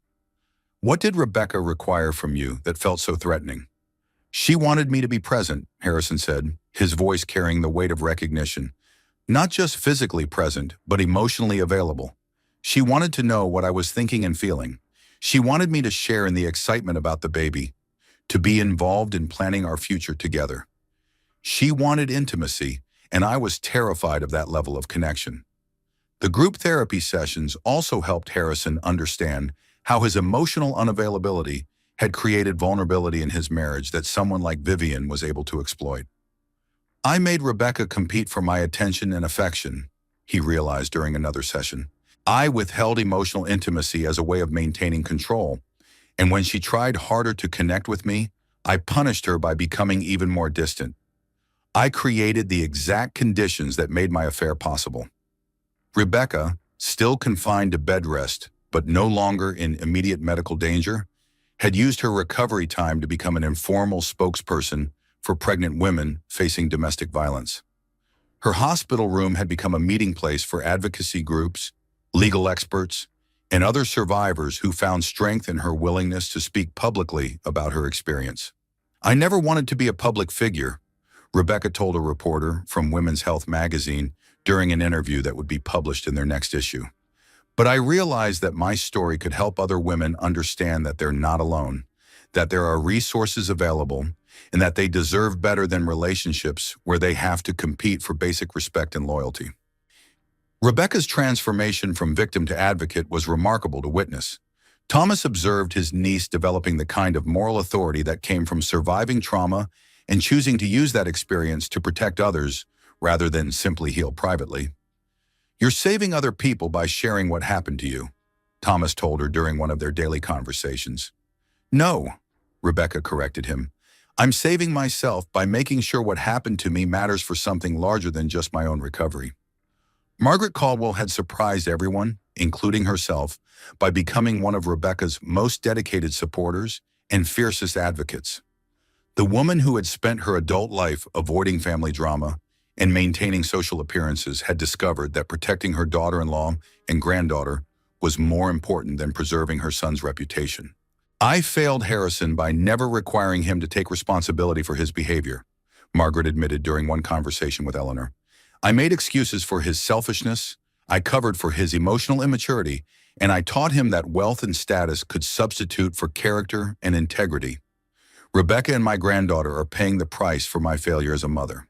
What did Rebecca require from you that felt so threatening? She wanted me to be present, Harrison said, his voice carrying the weight of recognition. Not just physically present, but emotionally available. She wanted to know what I was thinking and feeling. She wanted me to share in the excitement about the baby, to be involved in planning our future together. She wanted intimacy, and I was terrified of that level of connection. The group therapy sessions also helped Harrison understand how his emotional unavailability had created vulnerability in his marriage that someone like Vivian was able to exploit. I made Rebecca compete for my attention and affection, he realized during another session. I withheld emotional intimacy as a way of maintaining control, and when she tried harder to connect with me, I punished her by becoming even more distant. I created the exact conditions that made my affair possible. Rebecca, still confined to bed rest, but no longer in immediate medical danger, had used her recovery time to become an informal spokesperson for pregnant women facing domestic violence. Her hospital room had become a meeting place for advocacy groups, legal experts, and other survivors who found strength in her willingness to speak publicly about her experience. I never wanted to be a public figure, Rebecca told a reporter from Women's Health magazine during an interview that would be published in their next issue. But I realized that my story could help other women understand that they're not alone, that there are resources available, and that they deserve better than relationships where they have to compete for basic respect and loyalty. Rebecca's transformation from victim to advocate was remarkable to witness. Thomas observed his niece developing the kind of moral authority that came from surviving trauma and choosing to use that experience to protect others rather than simply heal privately. You're saving other people by sharing what happened to you, Thomas told her during one of their daily conversations. No, Rebecca corrected him. I'm saving myself by making sure what happened to me matters for something larger than just my own recovery. Margaret Caldwell had surprised everyone, including herself, by becoming one of Rebecca's most dedicated supporters and fiercest advocates. The woman who had spent her adult life avoiding family drama and maintaining social appearances had discovered that protecting her daughter-in-law and granddaughter was more important than preserving her son's reputation. I failed Harrison by never requiring him to take responsibility for his behavior, Margaret admitted during one conversation with Eleanor. I made excuses for his selfishness, I covered for his emotional immaturity, and I taught him that wealth and status could substitute for character and integrity. Rebecca and my granddaughter are paying the price for my failure as a mother.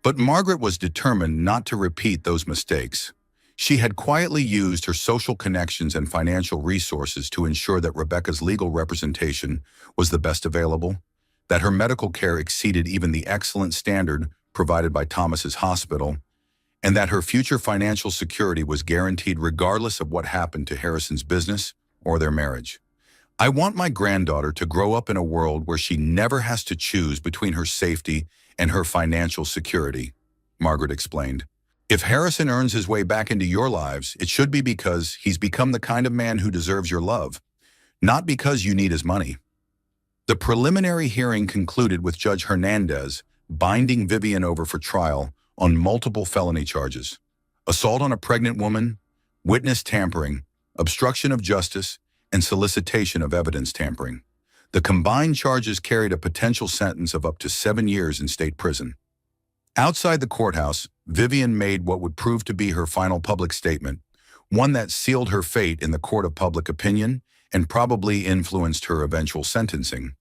But Margaret was determined not to repeat those mistakes. She had quietly used her social connections and financial resources to ensure that Rebecca's legal representation was the best available, that her medical care exceeded even the excellent standard provided by Thomas's hospital, and that her future financial security was guaranteed regardless of what happened to Harrison's business or their marriage. I want my granddaughter to grow up in a world where she never has to choose between her safety and her financial security, Margaret explained. If Harrison earns his way back into your lives, it should be because he's become the kind of man who deserves your love, not because you need his money. The preliminary hearing concluded with Judge Hernandez binding Vivian over for trial on multiple felony charges: assault on a pregnant woman, witness tampering, obstruction of justice, and solicitation of evidence tampering. The combined charges carried a potential sentence of up to 7 years in state prison. Outside the courthouse, Vivian made what would prove to be her final public statement, one that sealed her fate in the court of public opinion and probably influenced her eventual sentencing.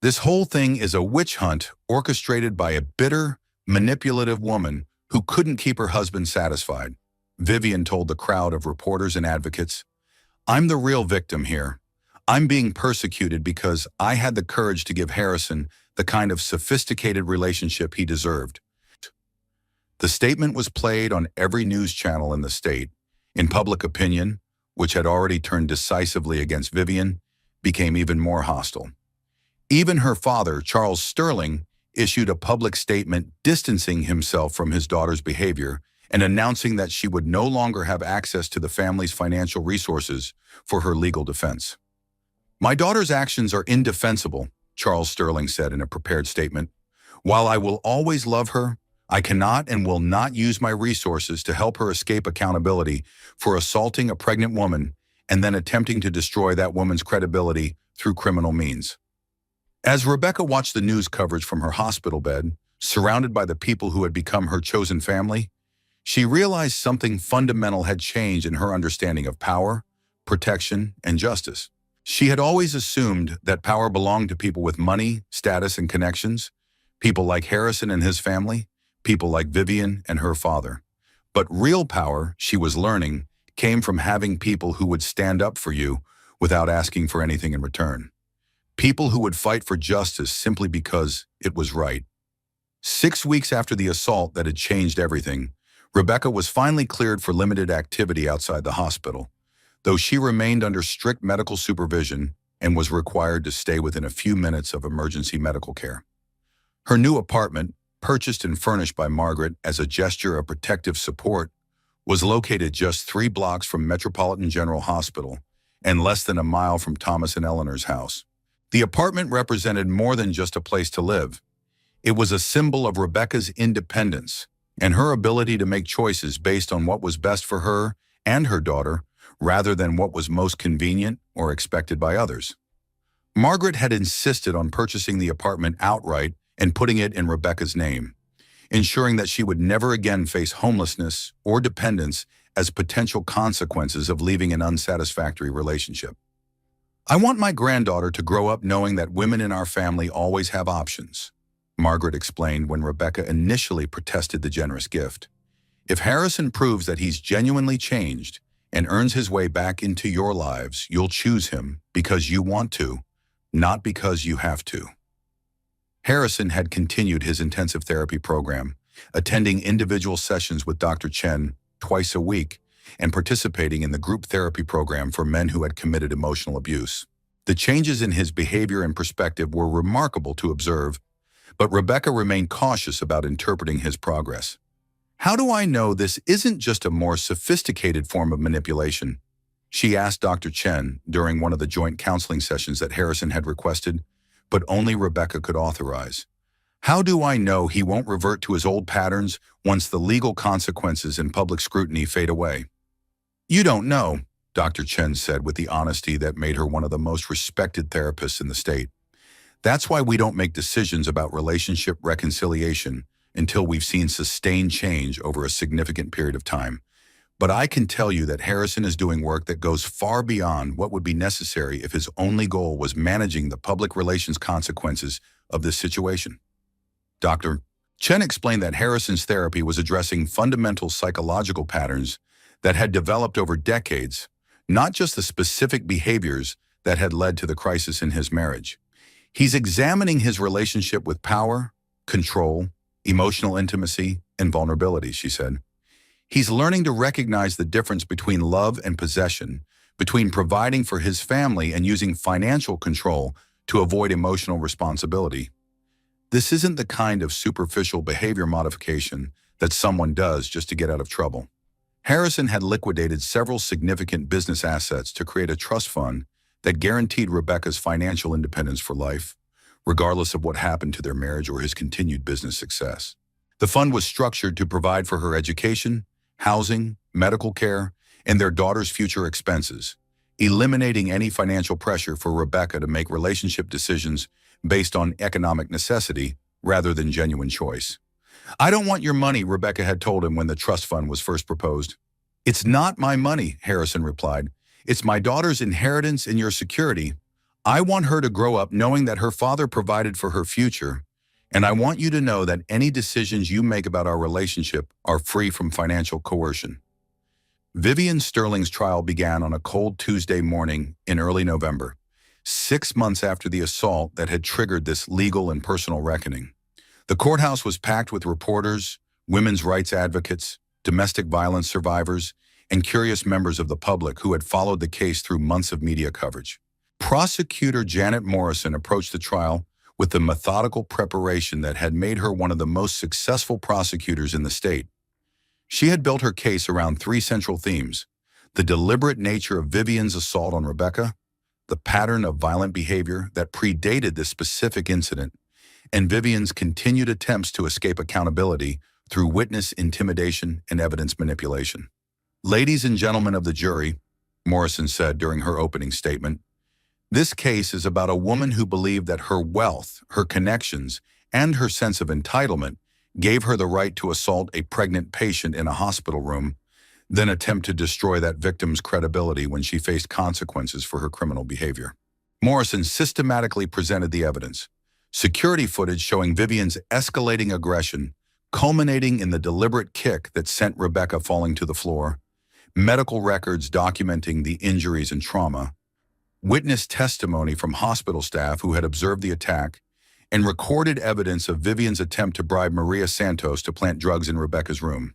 This whole thing is a witch hunt orchestrated by a bitter, manipulative woman who couldn't keep her husband satisfied, Vivian told the crowd of reporters and advocates. I'm the real victim here. I'm being persecuted because I had the courage to give Harrison the kind of sophisticated relationship he deserved. The statement was played on every news channel in the state. In public opinion, which had already turned decisively against Vivian, became even more hostile. Even her father, Charles Sterling, issued a public statement distancing himself from his daughter's behavior and announcing that she would no longer have access to the family's financial resources for her legal defense. My daughter's actions are indefensible, Charles Sterling said in a prepared statement. While I will always love her, I cannot and will not use my resources to help her escape accountability for assaulting a pregnant woman and then attempting to destroy that woman's credibility through criminal means. As Rebecca watched the news coverage from her hospital bed, surrounded by the people who had become her chosen family, she realized something fundamental had changed in her understanding of power, protection, and justice. She had always assumed that power belonged to people with money, status, and connections, people like Harrison and his family, people like Vivian and her father. But real power, she was learning, came from having people who would stand up for you without asking for anything in return. People who would fight for justice simply because it was right. 6 weeks after the assault that had changed everything, Rebecca was finally cleared for limited activity outside the hospital, though she remained under strict medical supervision and was required to stay within a few minutes of emergency medical care. Her new apartment, purchased and furnished by Margaret as a gesture of protective support, was located just 3 blocks from Metropolitan General Hospital and less than a mile from Thomas and Eleanor's house. The apartment represented more than just a place to live. It was a symbol of Rebecca's independence and her ability to make choices based on what was best for her and her daughter, rather than what was most convenient or expected by others. Margaret had insisted on purchasing the apartment outright and putting it in Rebecca's name, ensuring that she would never again face homelessness or dependence as potential consequences of leaving an unsatisfactory relationship. I want my granddaughter to grow up knowing that women in our family always have options, Margaret explained when Rebecca initially protested the generous gift. If Harrison proves that he's genuinely changed and earns his way back into your lives, you'll choose him because you want to, not because you have to. Harrison had continued his intensive therapy program, attending individual sessions with Dr. Chen twice a week and participating in the group therapy program for men who had committed emotional abuse. The changes in his behavior and perspective were remarkable to observe, but Rebecca remained cautious about interpreting his progress. "How do I know this isn't just a more sophisticated form of manipulation?" she asked Dr. Chen during one of the joint counseling sessions that Harrison had requested, but only Rebecca could authorize. "How do I know he won't revert to his old patterns once the legal consequences and public scrutiny fade away?" "You don't know," Dr. Chen said with the honesty that made her one of the most respected therapists in the state. "That's why we don't make decisions about relationship reconciliation until we've seen sustained change over a significant period of time. But I can tell you that Harrison is doing work that goes far beyond what would be necessary if his only goal was managing the public relations consequences of this situation." Dr. Chen explained that Harrison's therapy was addressing fundamental psychological patterns that had developed over decades, not just the specific behaviors that had led to the crisis in his marriage. "He's examining his relationship with power, control, emotional intimacy, and vulnerability," she said. "He's learning to recognize the difference between love and possession, between providing for his family and using financial control to avoid emotional responsibility. This isn't the kind of superficial behavior modification that someone does just to get out of trouble." Harrison had liquidated several significant business assets to create a trust fund that guaranteed Rebecca's financial independence for life, regardless of what happened to their marriage or his continued business success. The fund was structured to provide for her education, housing, medical care, and their daughter's future expenses, eliminating any financial pressure for Rebecca to make relationship decisions based on economic necessity rather than genuine choice. "I don't want your money," Rebecca had told him when the trust fund was first proposed. "It's not my money," Harrison replied. "It's my daughter's inheritance and your security. I want her to grow up knowing that her father provided for her future, and I want you to know that any decisions you make about our relationship are free from financial coercion." Vivian Sterling's trial began on a cold Tuesday morning in early November, 6 months after the assault that had triggered this legal and personal reckoning. The courthouse was packed with reporters, women's rights advocates, domestic violence survivors, and curious members of the public who had followed the case through months of media coverage. Prosecutor Janet Morrison approached the trial with the methodical preparation that had made her one of the most successful prosecutors in the state. She had built her case around 3 central themes: the deliberate nature of Vivian's assault on Rebecca, the pattern of violent behavior that predated this specific incident, and Vivian's continued attempts to escape accountability through witness intimidation and evidence manipulation. "Ladies and gentlemen of the jury," Morrison said during her opening statement, "this case is about a woman who believed that her wealth, her connections, and her sense of entitlement gave her the right to assault a pregnant patient in a hospital room, then attempt to destroy that victim's credibility when she faced consequences for her criminal behavior." Morrison systematically presented the evidence: security footage showing Vivian's escalating aggression, culminating in the deliberate kick that sent Rebecca falling to the floor, medical records documenting the injuries and trauma, witness testimony from hospital staff who had observed the attack, and recorded evidence of Vivian's attempt to bribe Maria Santos to plant drugs in Rebecca's room.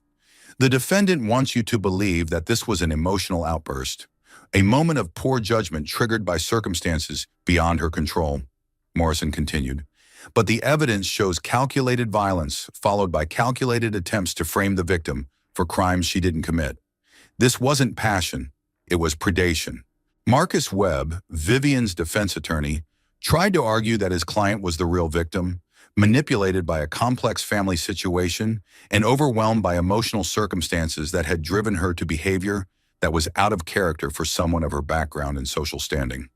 "The defendant wants you to believe that this was an emotional outburst, a moment of poor judgment triggered by circumstances beyond her control," Morrison continued. "But the evidence shows calculated violence followed by calculated attempts to frame the victim for crimes she didn't commit. This wasn't passion, it was predation." Marcus Webb, Vivian's defense attorney, tried to argue that his client was the real victim, manipulated by a complex family situation and overwhelmed by emotional circumstances that had driven her to behavior that was out of character for someone of her background and social standing.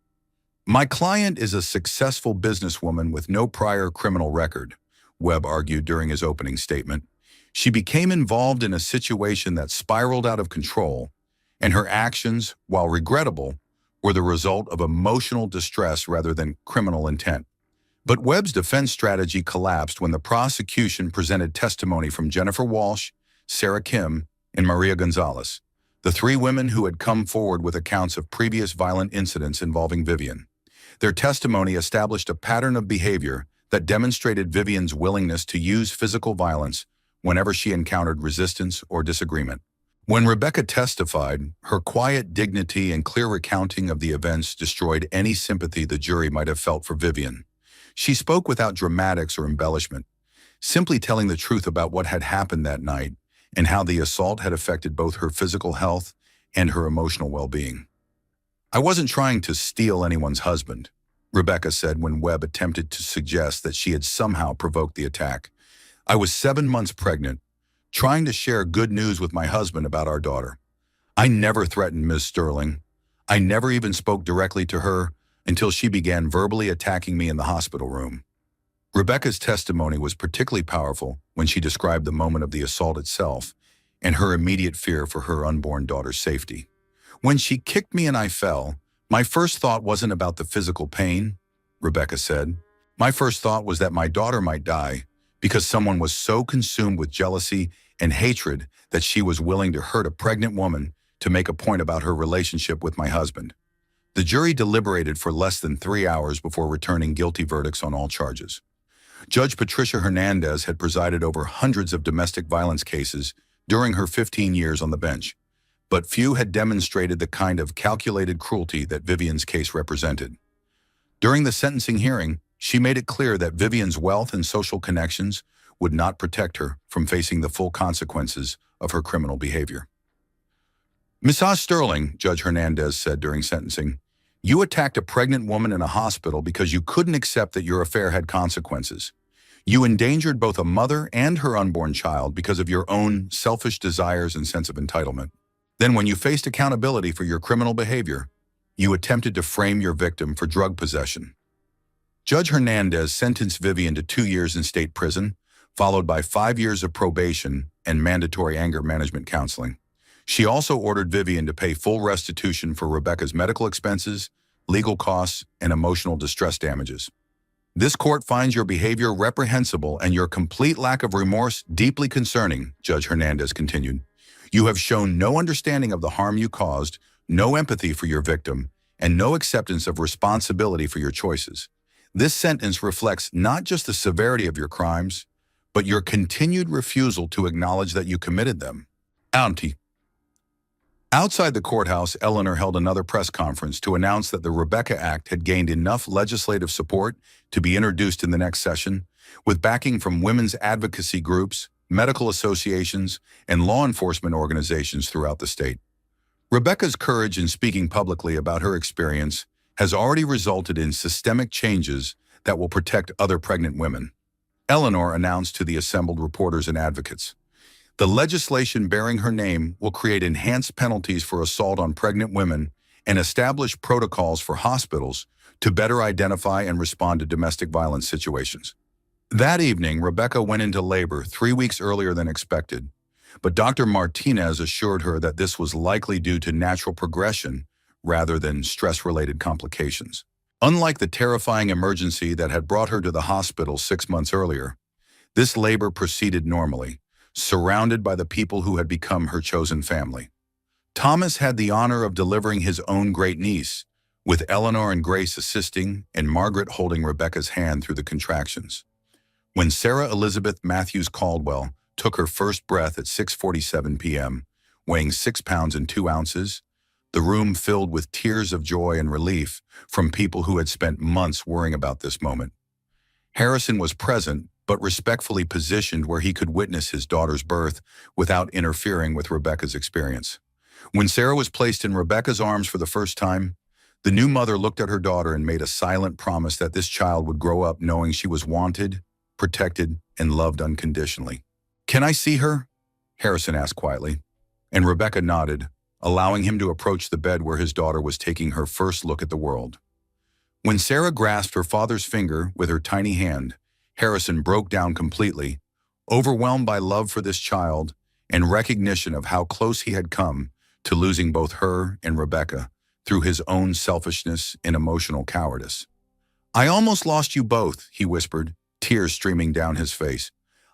"My client is a successful businesswoman with no prior criminal record," Webb argued during his opening statement. "She became involved in a situation that spiraled out of control, and her actions, while regrettable, were the result of emotional distress rather than criminal intent." But Webb's defense strategy collapsed when the prosecution presented testimony from Jennifer Walsh, Sarah Kim, and Maria Gonzalez, the 3 women who had come forward with accounts of previous violent incidents involving Vivian. Their testimony established a pattern of behavior that demonstrated Vivian's willingness to use physical violence whenever she encountered resistance or disagreement. When Rebecca testified, her quiet dignity and clear recounting of the events destroyed any sympathy the jury might have felt for Vivian. She spoke without dramatics or embellishment, simply telling the truth about what had happened that night and how the assault had affected both her physical health and her emotional well-being. "I wasn't trying to steal anyone's husband," Rebecca said when Webb attempted to suggest that she had somehow provoked the attack. "I was 7 months pregnant, trying to share good news with my husband about our daughter. I never threatened Ms. Sterling. I never even spoke directly to her until she began verbally attacking me in the hospital room." Rebecca's testimony was particularly powerful when she described the moment of the assault itself and her immediate fear for her unborn daughter's safety. "When she kicked me and I fell, my first thought wasn't about the physical pain," Rebecca said. "My first thought was that my daughter might die because someone was so consumed with jealousy and hatred that she was willing to hurt a pregnant woman to make a point about her relationship with my husband." The jury deliberated for less than 3 hours before returning guilty verdicts on all charges. Judge Patricia Hernandez had presided over hundreds of domestic violence cases during her 15 years on the bench, but few had demonstrated the kind of calculated cruelty that Vivian's case represented. During the sentencing hearing, she made it clear that Vivian's wealth and social connections would not protect her from facing the full consequences of her criminal behavior. "Mrs. Sterling," Judge Hernandez said during sentencing, "you attacked a pregnant woman in a hospital because you couldn't accept that your affair had consequences. You endangered both a mother and her unborn child because of your own selfish desires and sense of entitlement. Then when you faced accountability for your criminal behavior, you attempted to frame your victim for drug possession." Judge Hernandez sentenced Vivian to 2 years in state prison, followed by 5 years of probation and mandatory anger management counseling. She also ordered Vivian to pay full restitution for Rebecca's medical expenses, legal costs, and emotional distress damages. "This court finds your behavior reprehensible and your complete lack of remorse deeply concerning," Judge Hernandez continued. "You have shown no understanding of the harm you caused, no empathy for your victim, and no acceptance of responsibility for your choices. This sentence reflects not just the severity of your crimes, but your continued refusal to acknowledge that you committed them." Auntie. Outside the courthouse, Eleanor held another press conference to announce that the Rebecca Act had gained enough legislative support to be introduced in the next session, with backing from women's advocacy groups, medical associations, and law enforcement organizations throughout the state. Rebecca's courage in speaking publicly about her experience has already resulted in systemic changes that will protect other pregnant women, Eleanor announced to the assembled reporters and advocates. "The legislation bearing her name will create enhanced penalties for assault on pregnant women and establish protocols for hospitals to better identify and respond to domestic violence situations." That evening, Rebecca went into labor 3 weeks earlier than expected, but Dr. Martinez assured her that this was likely due to natural progression rather than stress-related complications. Unlike the terrifying emergency that had brought her to the hospital 6 months earlier, this labor proceeded normally, surrounded by the people who had become her chosen family. Thomas had the honor of delivering his own great niece, with Eleanor and Grace assisting and Margaret holding Rebecca's hand through the contractions. When Sarah Elizabeth Matthews Caldwell took her first breath at 6:47 p.m., weighing 6 pounds and 2 ounces, the room filled with tears of joy and relief from people who had spent months worrying about this moment. Harrison was present, but respectfully positioned where he could witness his daughter's birth without interfering with Rebecca's experience. When Sarah was placed in Rebecca's arms for the first time, the new mother looked at her daughter and made a silent promise that this child would grow up knowing she was wanted, protected, and loved unconditionally. "Can I see her?" Harrison asked quietly, and Rebecca nodded, allowing him to approach the bed where his daughter was taking her first look at the world. When Sarah grasped her father's finger with her tiny hand, Harrison broke down completely, overwhelmed by love for this child and recognition of how close he had come to losing both her and Rebecca through his own selfishness and emotional cowardice. "I almost lost you both," he whispered, tears streaming down his face.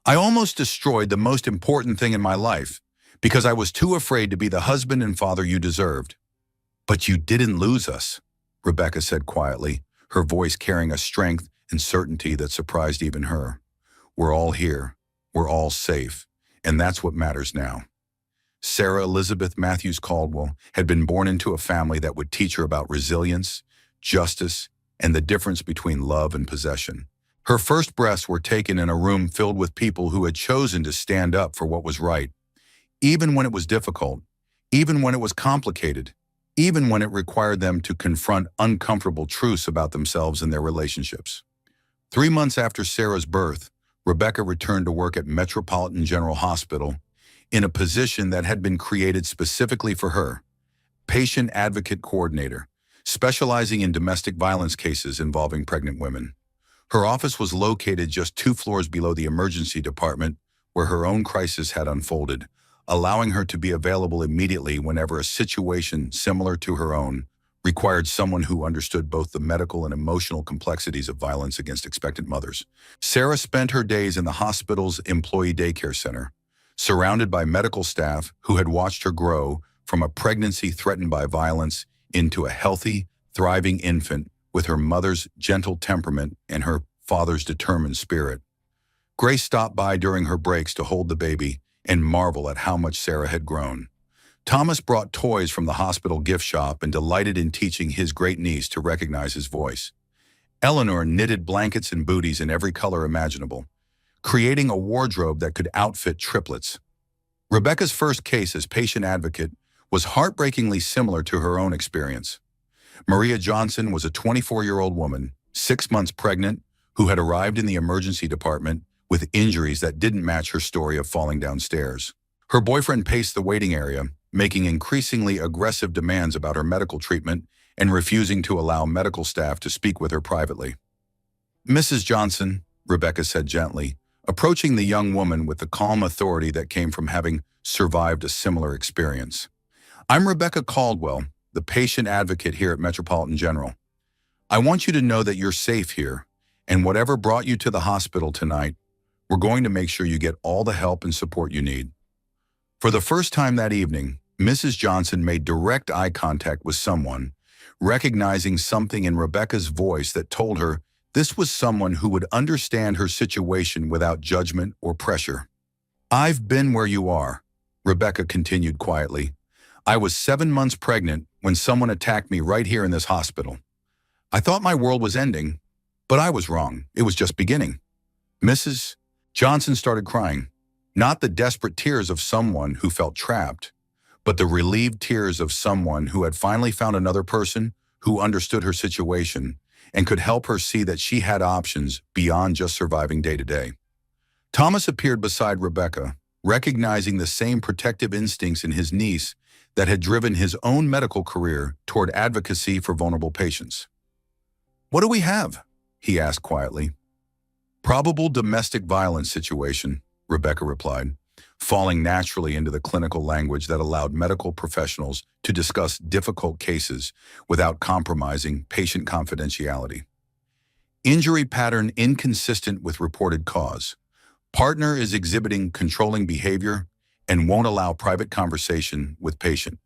"I almost destroyed the most important thing in my life because I was too afraid to be the husband and father you deserved." "But you didn't lose us," Rebecca said quietly, her voice carrying a strength and certainty that surprised even her. "We're all here. We're all safe. And that's what matters now." Sarah Elizabeth Matthews Caldwell had been born into a family that would teach her about resilience, justice, and the difference between love and possession. Her first breaths were taken in a room filled with people who had chosen to stand up for what was right, even when it was difficult, even when it was complicated, even when it required them to confront uncomfortable truths about themselves and their relationships. 3 months after Sarah's birth, Rebecca returned to work at Metropolitan General Hospital in a position that had been created specifically for her, patient advocate coordinator, specializing in domestic violence cases involving pregnant women. Her office was located just 2 floors below the emergency department where her own crisis had unfolded, allowing her to be available immediately whenever a situation similar to her own required someone who understood both the medical and emotional complexities of violence against expectant mothers. Sarah spent her days in the hospital's employee daycare center, surrounded by medical staff who had watched her grow from a pregnancy threatened by violence into a healthy, thriving infant with her mother's gentle temperament and her father's determined spirit. Grace stopped by during her breaks to hold the baby and marvel at how much Sarah had grown. Thomas brought toys from the hospital gift shop and delighted in teaching his great niece to recognize his voice. Eleanor knitted blankets and booties in every color imaginable, creating a wardrobe that could outfit triplets. Rebecca's first case as patient advocate was heartbreakingly similar to her own experience. Maria Johnson was a 24-year-old woman, 6 months pregnant, who had arrived in the emergency department with injuries that didn't match her story of falling downstairs. Her boyfriend paced the waiting area, making increasingly aggressive demands about her medical treatment and refusing to allow medical staff to speak with her privately. "Mrs. Johnson," Rebecca said gently, approaching the young woman with the calm authority that came from having survived a similar experience. "I'm Rebecca Caldwell, the patient advocate here at Metropolitan General. I want you to know that you're safe here, and whatever brought you to the hospital tonight, we're going to make sure you get all the help and support you need." For the first time that evening, Mrs. Johnson made direct eye contact with someone, recognizing something in Rebecca's voice that told her this was someone who would understand her situation without judgment or pressure. "I've been where you are," Rebecca continued quietly. "I was 7 months pregnant when someone attacked me right here in this hospital. I thought my world was ending, but I was wrong. It was just beginning." Mrs. Johnson started crying, not the desperate tears of someone who felt trapped, but the relieved tears of someone who had finally found another person who understood her situation and could help her see that she had options beyond just surviving day to day. Thomas appeared beside Rebecca, recognizing the same protective instincts in his niece that had driven his own medical career toward advocacy for vulnerable patients. "What do we have?" he asked quietly. "Probable domestic violence situation," Rebecca replied, falling naturally into the clinical language that allowed medical professionals to discuss difficult cases without compromising patient confidentiality. "Injury pattern inconsistent with reported cause. Partner is exhibiting controlling behavior and won't allow private conversation with patient."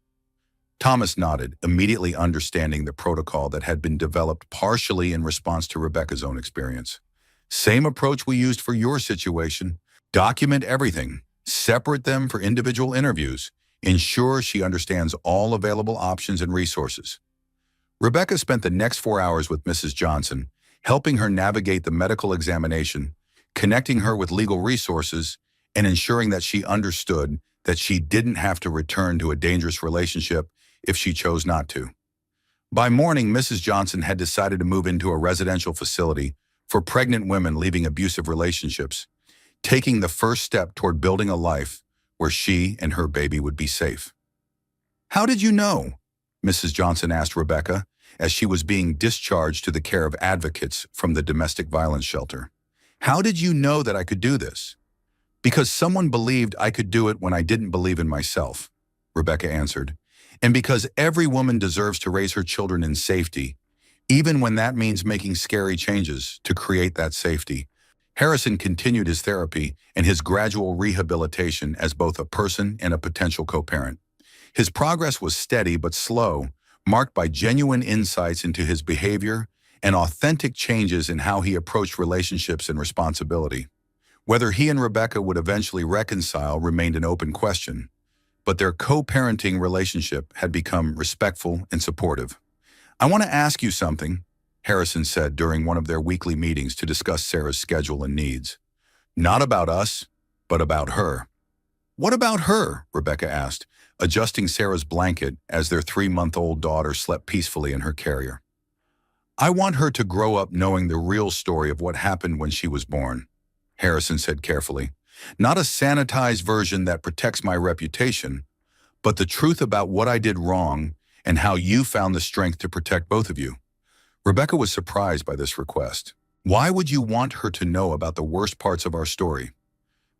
Thomas nodded, immediately understanding the protocol that had been developed partially in response to Rebecca's own experience. "Same approach we used for your situation. Document everything. Separate them for individual interviews. Ensure she understands all available options and resources." Rebecca spent the next 4 hours with Mrs. Johnson, helping her navigate the medical examination, connecting her with legal resources, and ensuring that she understood that she didn't have to return to a dangerous relationship if she chose not to. By morning, Mrs. Johnson had decided to move into a residential facility for pregnant women leaving abusive relationships, taking the first step toward building a life where she and her baby would be safe. "How did you know?" Mrs. Johnson asked Rebecca as she was being discharged to the care of advocates from the domestic violence shelter. "How did you know that I could do this?" "Because someone believed I could do it when I didn't believe in myself," Rebecca answered. "And because every woman deserves to raise her children in safety, even when that means making scary changes to create that safety." Harrison continued his therapy and his gradual rehabilitation as both a person and a potential co-parent. His progress was steady but slow, marked by genuine insights into his behavior and authentic changes in how he approached relationships and responsibility. Whether he and Rebecca would eventually reconcile remained an open question, but their co-parenting relationship had become respectful and supportive. "I want to ask you something," Harrison said during one of their weekly meetings to discuss Sarah's schedule and needs. "Not about us, but about her." "What about her?" Rebecca asked, adjusting Sarah's blanket as their 3-month-old daughter slept peacefully in her carrier. "I want her to grow up knowing the real story of what happened when she was born," Harrison said carefully. "Not a sanitized version that protects my reputation, but the truth about what I did wrong and how you found the strength to protect both of you." Rebecca was surprised by this request. "Why would you want her to know about the worst parts of our story?"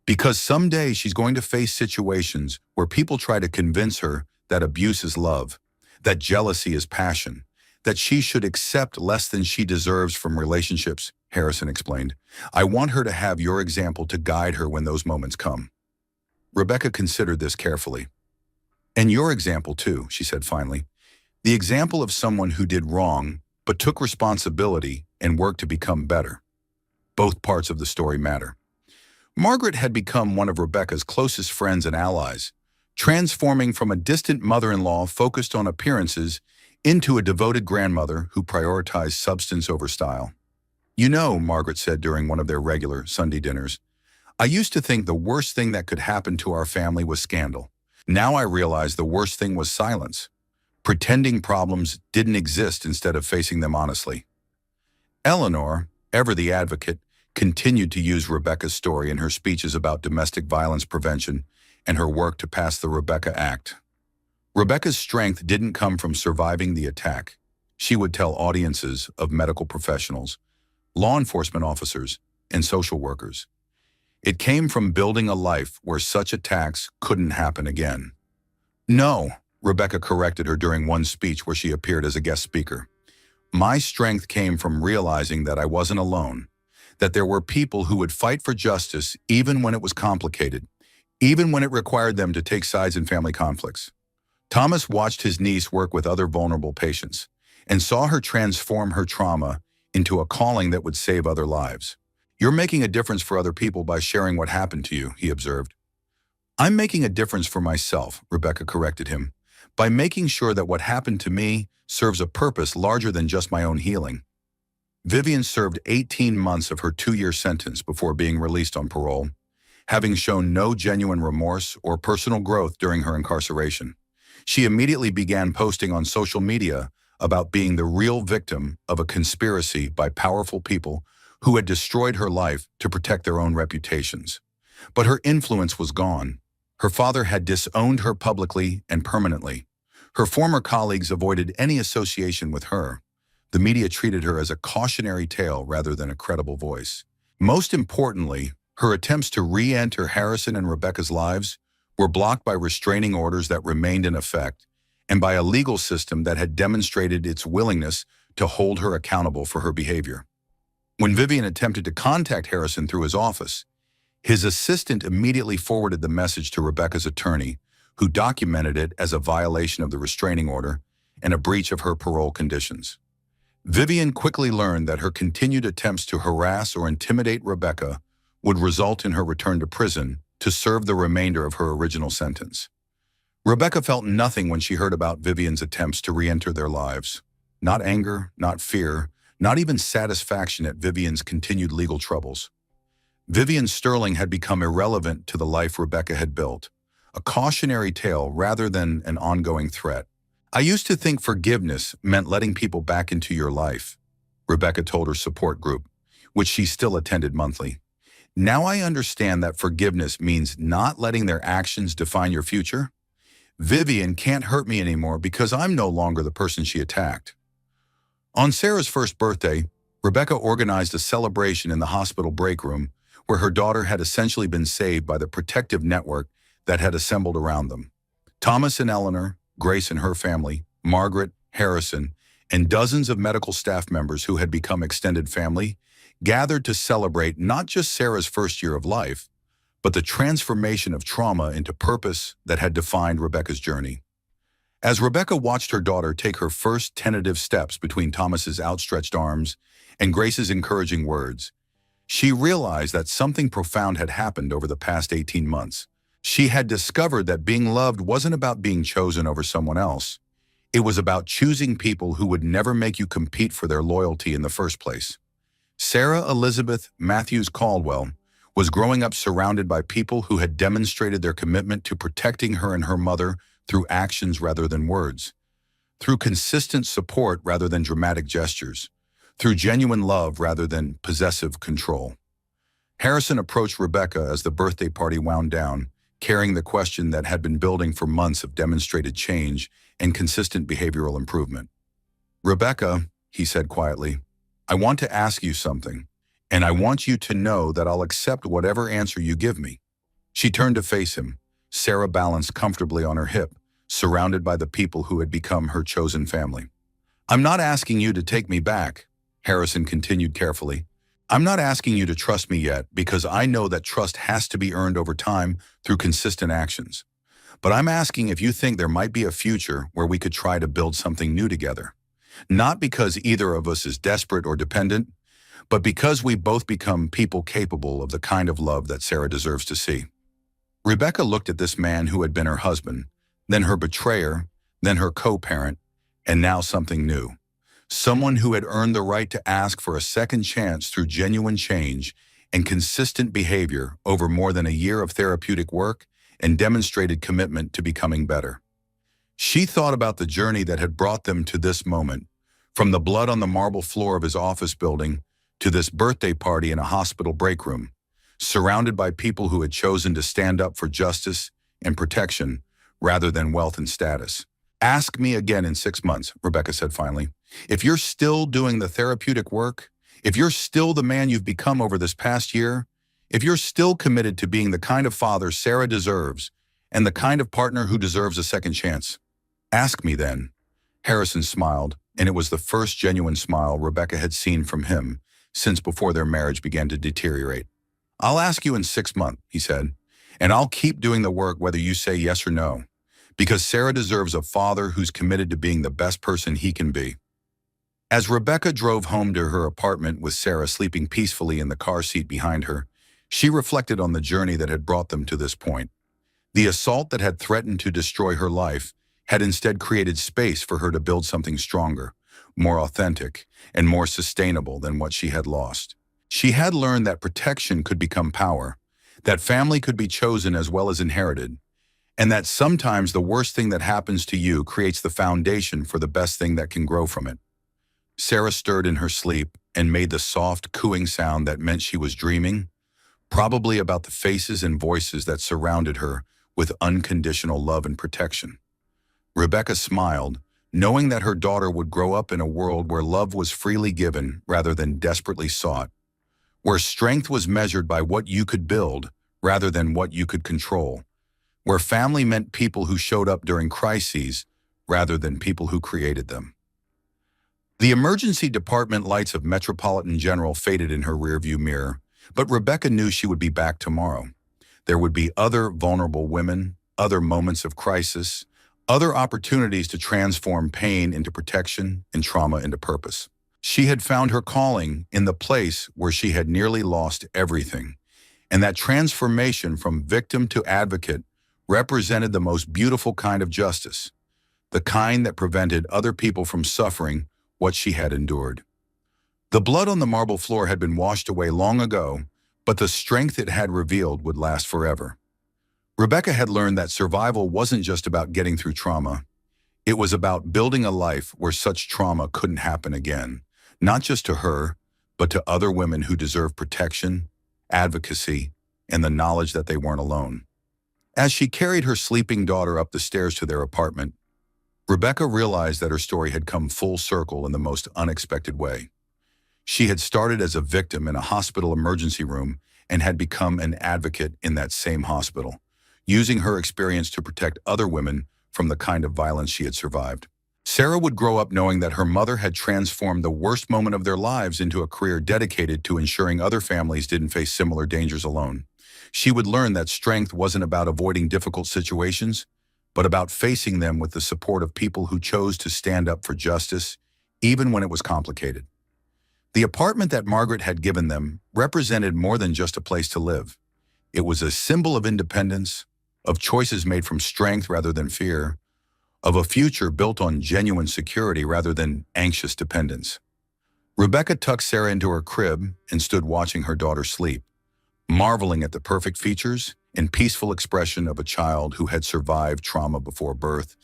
"Because someday she's going to face situations where people try to convince her that abuse is love, that jealousy is passion, that she should accept less than she deserves from relationships," Harrison explained. "I want her to have your example to guide her when those moments come." Rebecca considered this carefully. "And your example too," she said finally. "The example of someone who did wrong, but took responsibility and worked to become better. Both parts of the story matter." Margaret had become one of Rebecca's closest friends and allies, transforming from a distant mother-in-law focused on appearances into a devoted grandmother who prioritized substance over style. "You know," Margaret said during one of their regular Sunday dinners, "I used to think the worst thing that could happen to our family was scandal. Now I realize the worst thing was silence, pretending problems didn't exist instead of facing them honestly." Eleanor, ever the advocate, continued to use Rebecca's story in her speeches about domestic violence prevention and her work to pass the Rebecca Act. Rebecca's strength didn't come from surviving the attack. She would tell audiences of medical professionals, law enforcement officers, and social workers. It came from building a life where such attacks couldn't happen again. "No," Rebecca corrected her during one speech where she appeared as a guest speaker. "My strength came from realizing that I wasn't alone, that there were people who would fight for justice even when it was complicated, even when it required them to take sides in family conflicts." Thomas watched his niece work with other vulnerable patients and saw her transform her trauma into a calling that would save other lives. "You're making a difference for other people by sharing what happened to you," he observed. "I'm making a difference for myself," Rebecca corrected him, "by making sure that what happened to me serves a purpose larger than just my own healing." Vivian served 18 months of her 2-year sentence before being released on parole, having shown no genuine remorse or personal growth during her incarceration. She immediately began posting on social media about being the real victim of a conspiracy by powerful people who had destroyed her life to protect their own reputations. But her influence was gone. Her father had disowned her publicly and permanently. Her former colleagues avoided any association with her. The media treated her as a cautionary tale rather than a credible voice. Most importantly, her attempts to re-enter Harrison and Rebecca's lives were blocked by restraining orders that remained in effect and by a legal system that had demonstrated its willingness to hold her accountable for her behavior. When Vivian attempted to contact Harrison through his office, his assistant immediately forwarded the message to Rebecca's attorney, who documented it as a violation of the restraining order and a breach of her parole conditions. Vivian quickly learned that her continued attempts to harass or intimidate Rebecca would result in her return to prison to serve the remainder of her original sentence. Rebecca felt nothing when she heard about Vivian's attempts to re-enter their lives. Not anger, not fear, not even satisfaction at Vivian's continued legal troubles. Vivian Sterling had become irrelevant to the life Rebecca had built, a cautionary tale rather than an ongoing threat. "I used to think forgiveness meant letting people back into your life," Rebecca told her support group, which she still attended monthly. "Now I understand that forgiveness means not letting their actions define your future. Vivian can't hurt me anymore because I'm no longer the person she attacked." On Sarah's first birthday, Rebecca organized a celebration in the hospital break room where her daughter had essentially been saved by the protective network that had assembled around them. Thomas and Eleanor, Grace and her family, Margaret, Harrison, and dozens of medical staff members who had become extended family gathered to celebrate not just Sarah's first year of life, but the transformation of trauma into purpose that had defined Rebecca's journey. As Rebecca watched her daughter take her first tentative steps between Thomas's outstretched arms and Grace's encouraging words, she realized that something profound had happened over the past 18 months. She had discovered that being loved wasn't about being chosen over someone else. It was about choosing people who would never make you compete for their loyalty in the first place. Sarah Elizabeth Matthews Caldwell was growing up surrounded by people who had demonstrated their commitment to protecting her and her mother through actions rather than words, through consistent support rather than dramatic gestures, through genuine love rather than possessive control. Harrison approached Rebecca as the birthday party wound down, carrying the question that had been building for months of demonstrated change and consistent behavioral improvement. "Rebecca," he said quietly, "I want to ask you something, and I want you to know that I'll accept whatever answer you give me." She turned to face him, Sarah balanced comfortably on her hip, surrounded by the people who had become her chosen family. "I'm not asking you to take me back," Harrison continued carefully. "I'm not asking you to trust me yet because I know that trust has to be earned over time through consistent actions. But I'm asking if you think there might be a future where we could try to build something new together. Not because either of us is desperate or dependent, but because we both become people capable of the kind of love that Sarah deserves to see." Rebecca looked at this man who had been her husband, then her betrayer, then her co-parent, and now something new. Someone who had earned the right to ask for a second chance through genuine change and consistent behavior over more than a year of therapeutic work and demonstrated commitment to becoming better. She thought about the journey that had brought them to this moment, from the blood on the marble floor of his office building to this birthday party in a hospital break room, surrounded by people who had chosen to stand up for justice and protection rather than wealth and status. "Ask me again in 6 months," Rebecca said finally. "If you're still doing the therapeutic work, if you're still the man you've become over this past year, if you're still committed to being the kind of father Sarah deserves and the kind of partner who deserves a second chance, ask me then." Harrison smiled, and it was the first genuine smile Rebecca had seen from him since before their marriage began to deteriorate. "I'll ask you in 6 months," he said, "and I'll keep doing the work whether you say yes or no, because Sarah deserves a father who's committed to being the best person he can be." As Rebecca drove home to her apartment with Sarah sleeping peacefully in the car seat behind her, she reflected on the journey that had brought them to this point. The assault that had threatened to destroy her life had instead created space for her to build something stronger, more authentic, and more sustainable than what she had lost. She had learned that protection could become power, that family could be chosen as well as inherited, and that sometimes the worst thing that happens to you creates the foundation for the best thing that can grow from it. Sarah stirred in her sleep and made the soft, cooing sound that meant she was dreaming, probably about the faces and voices that surrounded her with unconditional love and protection. Rebecca smiled, knowing that her daughter would grow up in a world where love was freely given rather than desperately sought, where strength was measured by what you could build rather than what you could control, where family meant people who showed up during crises rather than people who created them. The emergency department lights of Metropolitan General faded in her rearview mirror, but Rebecca knew she would be back tomorrow. There would be other vulnerable women, other moments of crisis, other opportunities to transform pain into protection and trauma into purpose. She had found her calling in the place where she had nearly lost everything, and that transformation from victim to advocate represented the most beautiful kind of justice, the kind that prevented other people from suffering what she had endured. The blood on the marble floor had been washed away long ago, but the strength it had revealed would last forever. Rebecca had learned that survival wasn't just about getting through trauma. It was about building a life where such trauma couldn't happen again, not just to her, but to other women who deserve protection, advocacy, and the knowledge that they weren't alone. As she carried her sleeping daughter up the stairs to their apartment, Rebecca realized that her story had come full circle in the most unexpected way. She had started as a victim in a hospital emergency room and had become an advocate in that same hospital, using her experience to protect other women from the kind of violence she had survived. Sarah would grow up knowing that her mother had transformed the worst moment of their lives into a career dedicated to ensuring other families didn't face similar dangers alone. She would learn that strength wasn't about avoiding difficult situations, but about facing them with the support of people who chose to stand up for justice, even when it was complicated. The apartment that Margaret had given them represented more than just a place to live. It was a symbol of independence, of choices made from strength rather than fear, of a future built on genuine security rather than anxious dependence. Rebecca tucked Sarah into her crib and stood watching her daughter sleep, marveling at the perfect features and peaceful expression of a child who had survived trauma before birth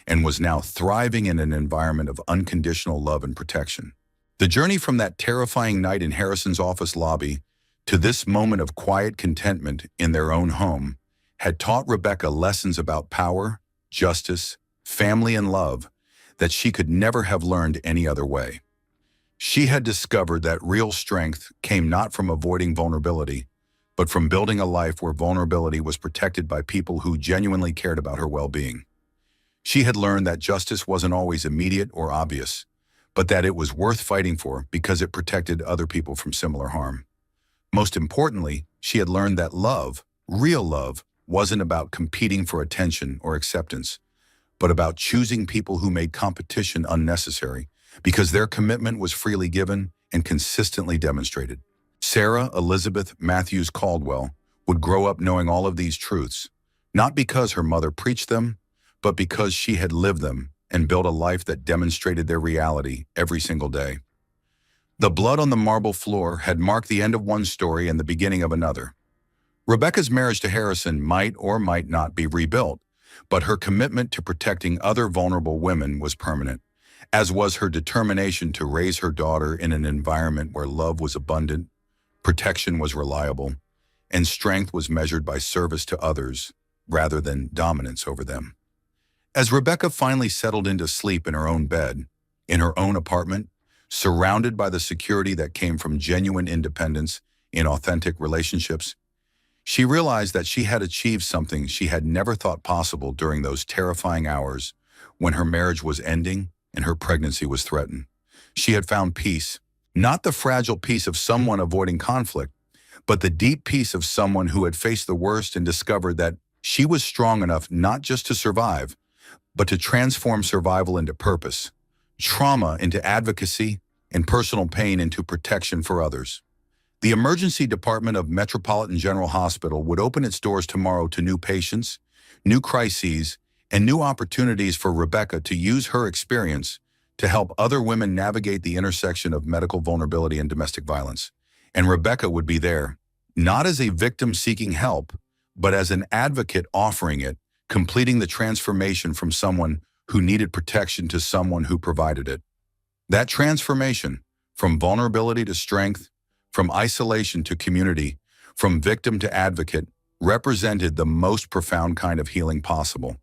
and was now thriving in an environment of unconditional love and protection. The journey from that terrifying night in Harrison's office lobby to this moment of quiet contentment in their own home had taught Rebecca lessons about power, justice, family, and love that she could never have learned any other way. She had discovered that real strength came not from avoiding vulnerability, but from building a life where vulnerability was protected by people who genuinely cared about her well-being. She had learned that justice wasn't always immediate or obvious, but that it was worth fighting for because it protected other people from similar harm. Most importantly, she had learned that love, real love, wasn't about competing for attention or acceptance, but about choosing people who made competition unnecessary because their commitment was freely given and consistently demonstrated. Sarah Elizabeth Matthews Caldwell would grow up knowing all of these truths, not because her mother preached them, but because she had lived them and built a life that demonstrated their reality every single day. The blood on the marble floor had marked the end of one story and the beginning of another. Rebecca's marriage to Harrison might or might not be rebuilt, but her commitment to protecting other vulnerable women was permanent, as was her determination to raise her daughter in an environment where love was abundant, protection was reliable, and strength was measured by service to others rather than dominance over them. As Rebecca finally settled into sleep in her own bed, in her own apartment, surrounded by the security that came from genuine independence in authentic relationships, she realized that she had achieved something she had never thought possible during those terrifying hours when her marriage was ending and her pregnancy was threatened. She had found peace, not the fragile peace of someone avoiding conflict, but the deep peace of someone who had faced the worst and discovered that she was strong enough not just to survive, but to transform survival into purpose, trauma into advocacy, and personal pain into protection for others. The emergency department of Metropolitan General Hospital would open its doors tomorrow to new patients, new crises, and new opportunities for Rebecca to use her experience to help other women navigate the intersection of medical vulnerability and domestic violence. And Rebecca would be there, not as a victim seeking help, but as an advocate offering it, completing the transformation from someone who needed protection to someone who provided it. That transformation, from vulnerability to strength, from isolation to community, from victim to advocate, represented the most profound kind of healing possible.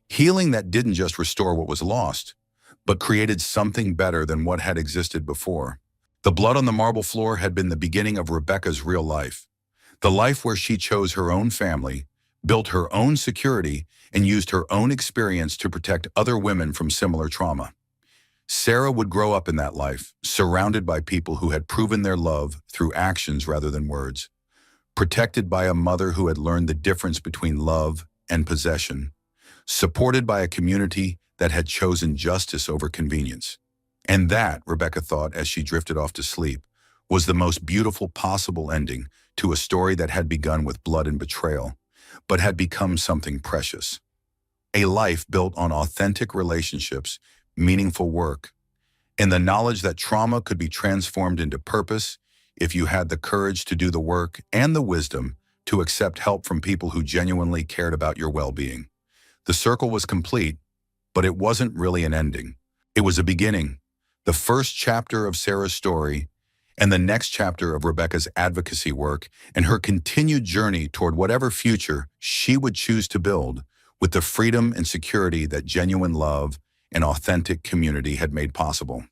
Healing that didn't just restore what was lost, but created something better than what had existed before. The blood on the marble floor had been the beginning of Rebecca's real life, the life where she chose her own family, built her own security, and used her own experience to protect other women from similar trauma. Sarah would grow up in that life, surrounded by people who had proven their love through actions rather than words, protected by a mother who had learned the difference between love and possession, supported by a community that had chosen justice over convenience. And that, Rebecca thought as she drifted off to sleep, was the most beautiful possible ending to a story that had begun with blood and betrayal, but had become something precious. A life built on authentic relationships, meaningful work, and the knowledge that trauma could be transformed into purpose if you had the courage to do the work and the wisdom to accept help from people who genuinely cared about your well-being. The circle was complete, but it wasn't really an ending. It was a beginning, the first chapter of Sarah's story, and the next chapter of Rebecca's advocacy work and her continued journey toward whatever future she would choose to build with the freedom and security that genuine love and authentic community had made possible.